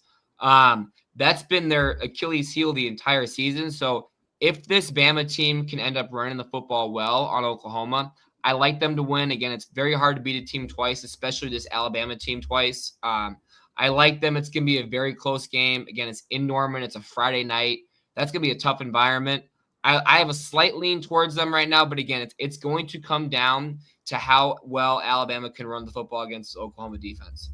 That's been their Achilles heel the entire season. So if this Bama team can end up running the football well on Oklahoma, I like them to win. Again, it's very hard to beat a team twice, especially this Alabama team twice. I like them. It's going to be a very close game. Again, it's in Norman. It's a Friday night. That's going to be a tough environment. I have a slight lean towards them right now, but again, it's going to come down to how well Alabama can run the football against the Oklahoma defense.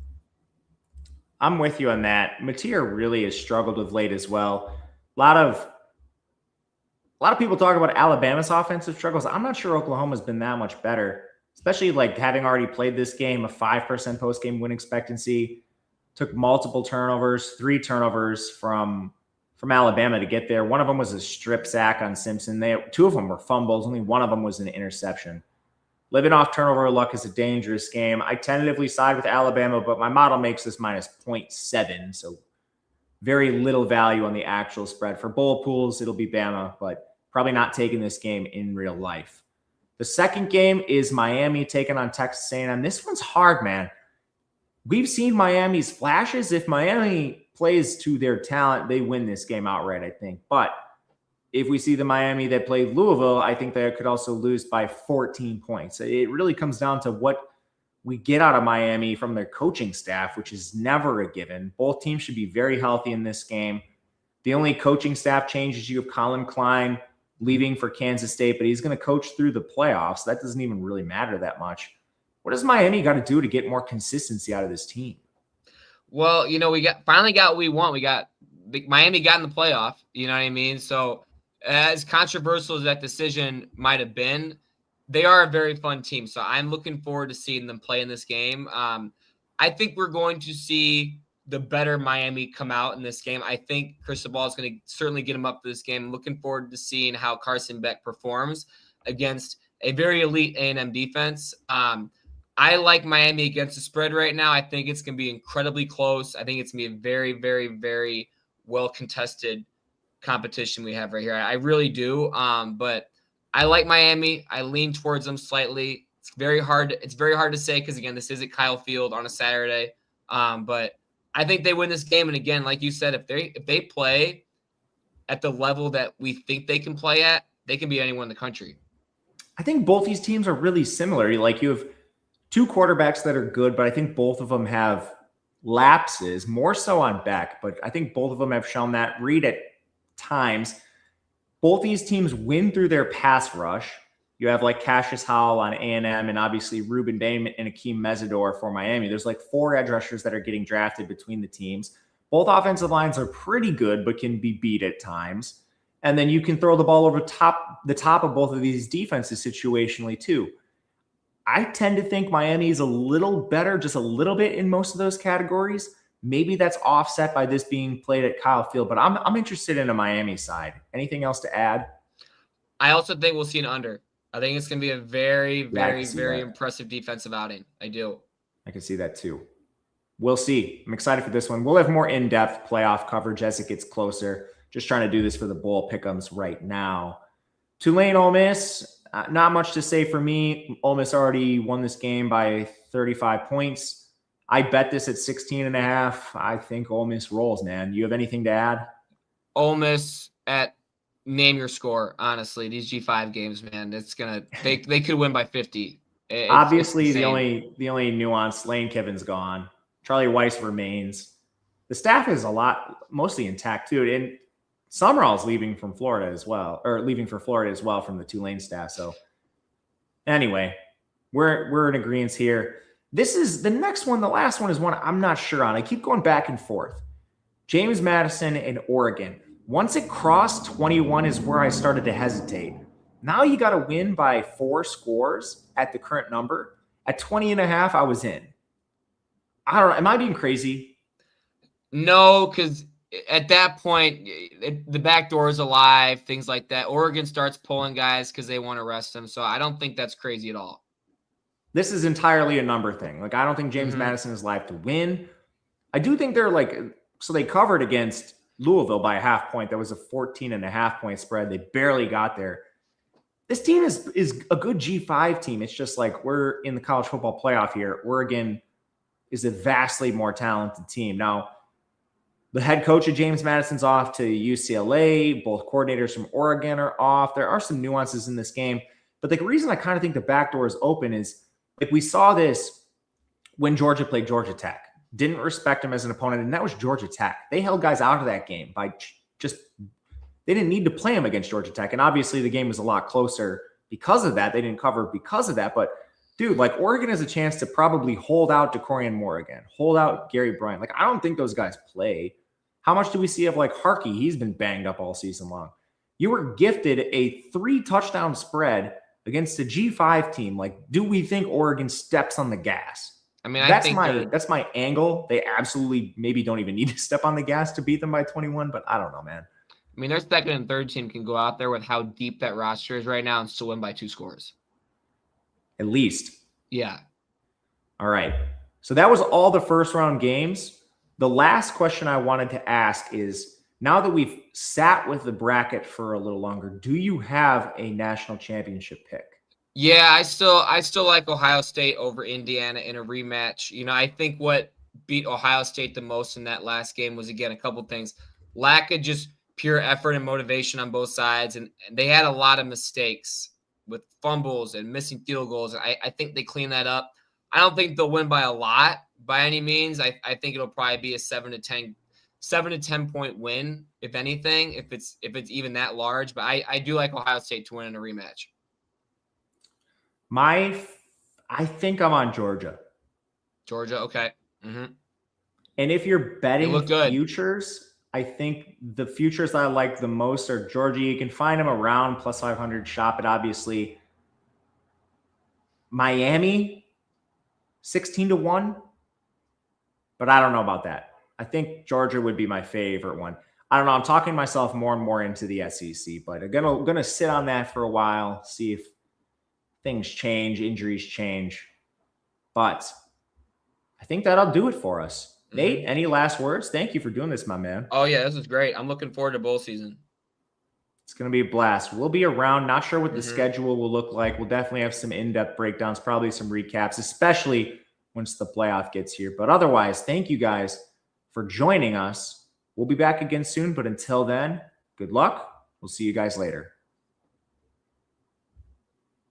I'm with you on that. Mateer really has struggled of late as well. A lot of people talk about Alabama's offensive struggles. I'm not sure Oklahoma's been that much better, especially like having already played this game, a 5% post-game win expectancy, took multiple turnovers, 3 turnovers from Alabama to get there. One of them was a strip sack on Simpson. 2 of them were fumbles. Only one of them was an interception. Living off turnover luck is a dangerous game. I tentatively side with Alabama, but my model makes this minus 0.7, so very little value on the actual spread. For bowl pools, it'll be Bama, but probably not taking this game in real life. The second game is Miami taking on Texas A&M. This one's hard, man. We've seen Miami's flashes. If Miami plays to their talent, they win this game outright, I think. But if we see the Miami that played Louisville, I think they could also lose by 14 points. It really comes down to what we get out of Miami from their coaching staff, which is never a given. Both teams should be very healthy in this game. The only coaching staff changes, you have Colin Klein leaving for Kansas State, but he's going to coach through the playoffs. That doesn't even really matter that much. What does Miami got to do to get more consistency out of this team? Well, we finally got what we want. Miami got in the playoff. You know what I mean? So as controversial as that decision might have been, they are a very fun team. So I'm looking forward to seeing them play in this game. I think we're going to see the better Miami come out in this game. I think Cristobal is going to certainly get him up for this game. I'm looking forward to seeing how Carson Beck performs against a very elite A&M defense. I like Miami against the spread right now. I think it's going to be incredibly close. I think it's going to be a very, very, very well-contested competition we have right here. I really do. But I like Miami. I lean towards them slightly. It's very hard to say because, again, this isn't Kyle Field on a Saturday. But I think they win this game. And, again, like you said, if they play at the level that we think they can play at, they can beat anyone in the country. I think both these teams are really similar. Like you have two quarterbacks that are good, but I think both of them have lapses, more so on Beck, but I think both of them have shown that. Reed at times. Both these teams win through their pass rush. You have like Cassius Howell on A&M and obviously Ruben Dame and Akeem Mesidor for Miami. There's like 4 edge rushers that are getting drafted between the teams. Both offensive lines are pretty good, but can be beat at times. And then you can throw the ball over the top of both of these defenses situationally too. I tend to think Miami is a little better, just a little bit in most of those categories. Maybe that's offset by this being played at Kyle Field, but I'm interested in a Miami side. Anything else to add? I also think we'll see an under. I think it's going to be a very, very impressive defensive outing. I do. I can see that too. We'll see. I'm excited for this one. We'll have more in-depth playoff coverage as it gets closer. Just trying to do this for the bowl pick'ems right now. Tulane, Ole Miss, not much to say for me. Ole Miss already won this game by 35 points. I bet this at 16.5. I think Ole Miss rolls, man. You have anything to add? Ole Miss at name your score. Honestly, these G5 games, man, it's gonna they could win by 50. Obviously, the only nuance, Lane Kiffin's gone. Charlie Weiss remains. The staff is mostly intact too, and Summerall's leaving from Florida as well, or leaving for Florida as well from the Tulane staff. So anyway, we're in agreement here. This is the next one. The last one is one I'm not sure on. I keep going back and forth. James Madison and Oregon. Once it crossed 21 is where I started to hesitate. Now you got to win by 4 scores at the current number. At 20.5, I was in. I don't know. Am I being crazy? No, because at that point, the back door is alive, things like that. Oregon starts pulling guys because they want to rest them. So I don't think that's crazy at all. This is entirely a number thing. Like, I don't think James Madison is live to win. I do think they're like, so they covered against Louisville by a half point. That was a 14.5 point spread. They barely got there. This team is a good G5 team. It's just like we're in the college football playoff here. Oregon is a vastly more talented team. Now, the head coach of James Madison's off to UCLA. Both coordinators from Oregon are off. There are some nuances in this game. But the reason I kind of think the back door is open is like we saw this when Georgia played Georgia Tech. Didn't respect him as an opponent, and that was Georgia Tech. They held guys out of that game by just – they didn't need to play him against Georgia Tech. And obviously the game was a lot closer because of that. They didn't cover because of that. But, dude, like Oregon has a chance to probably hold out DeCorian Moore again, hold out Gary Bryant. Like I don't think those guys play. How much do we see of like Harkey? He's been banged up all season long. You were gifted a 3-touchdown spread against a G5 team. Like, do we think Oregon steps on the gas? I mean, that's my angle. They absolutely maybe don't even need to step on the gas to beat them by 21, but I don't know, man. I mean, their second and third team can go out there with how deep that roster is right now and still win by 2 scores. At least. Yeah. All right. So that was all the first round games. The last question I wanted to ask is, now that we've sat with the bracket for a little longer, do you have a national championship pick? Yeah, I still like Ohio State over Indiana in a rematch. You know, I think what beat Ohio State the most in that last game was, again, a couple things. Lack of just pure effort and motivation on both sides, and they had a lot of mistakes with fumbles and missing field goals. I think they cleaned that up. I don't think they'll win by a lot by any means. I think it'll probably be a 7 to 10 point win, if anything, if it's even that large. But I do like Ohio State to win in a rematch. I think I'm on Georgia. Georgia, okay. Mm-hmm. And if you're betting good. Futures, I think the futures that I like the most are Georgia. You can find them around plus 500. Shop it, obviously. Miami, 16-1. But I don't know about that. I think Georgia would be my favorite one. I don't know. I'm talking myself more and more into the SEC, but I'm gonna sit on that for a while, see if things change, injuries change. But I think that'll do it for us. Mm-hmm. Nate, any last words? Thank you for doing this, my man. Oh, yeah, this is great. I'm looking forward to bowl season. It's going to be a blast. We'll be around. Not sure what the schedule will look like. We'll definitely have some in-depth breakdowns, probably some recaps, especially once the playoff gets here. But otherwise, thank you guys for joining us. We'll be back again soon. But until then, good luck. We'll see you guys later.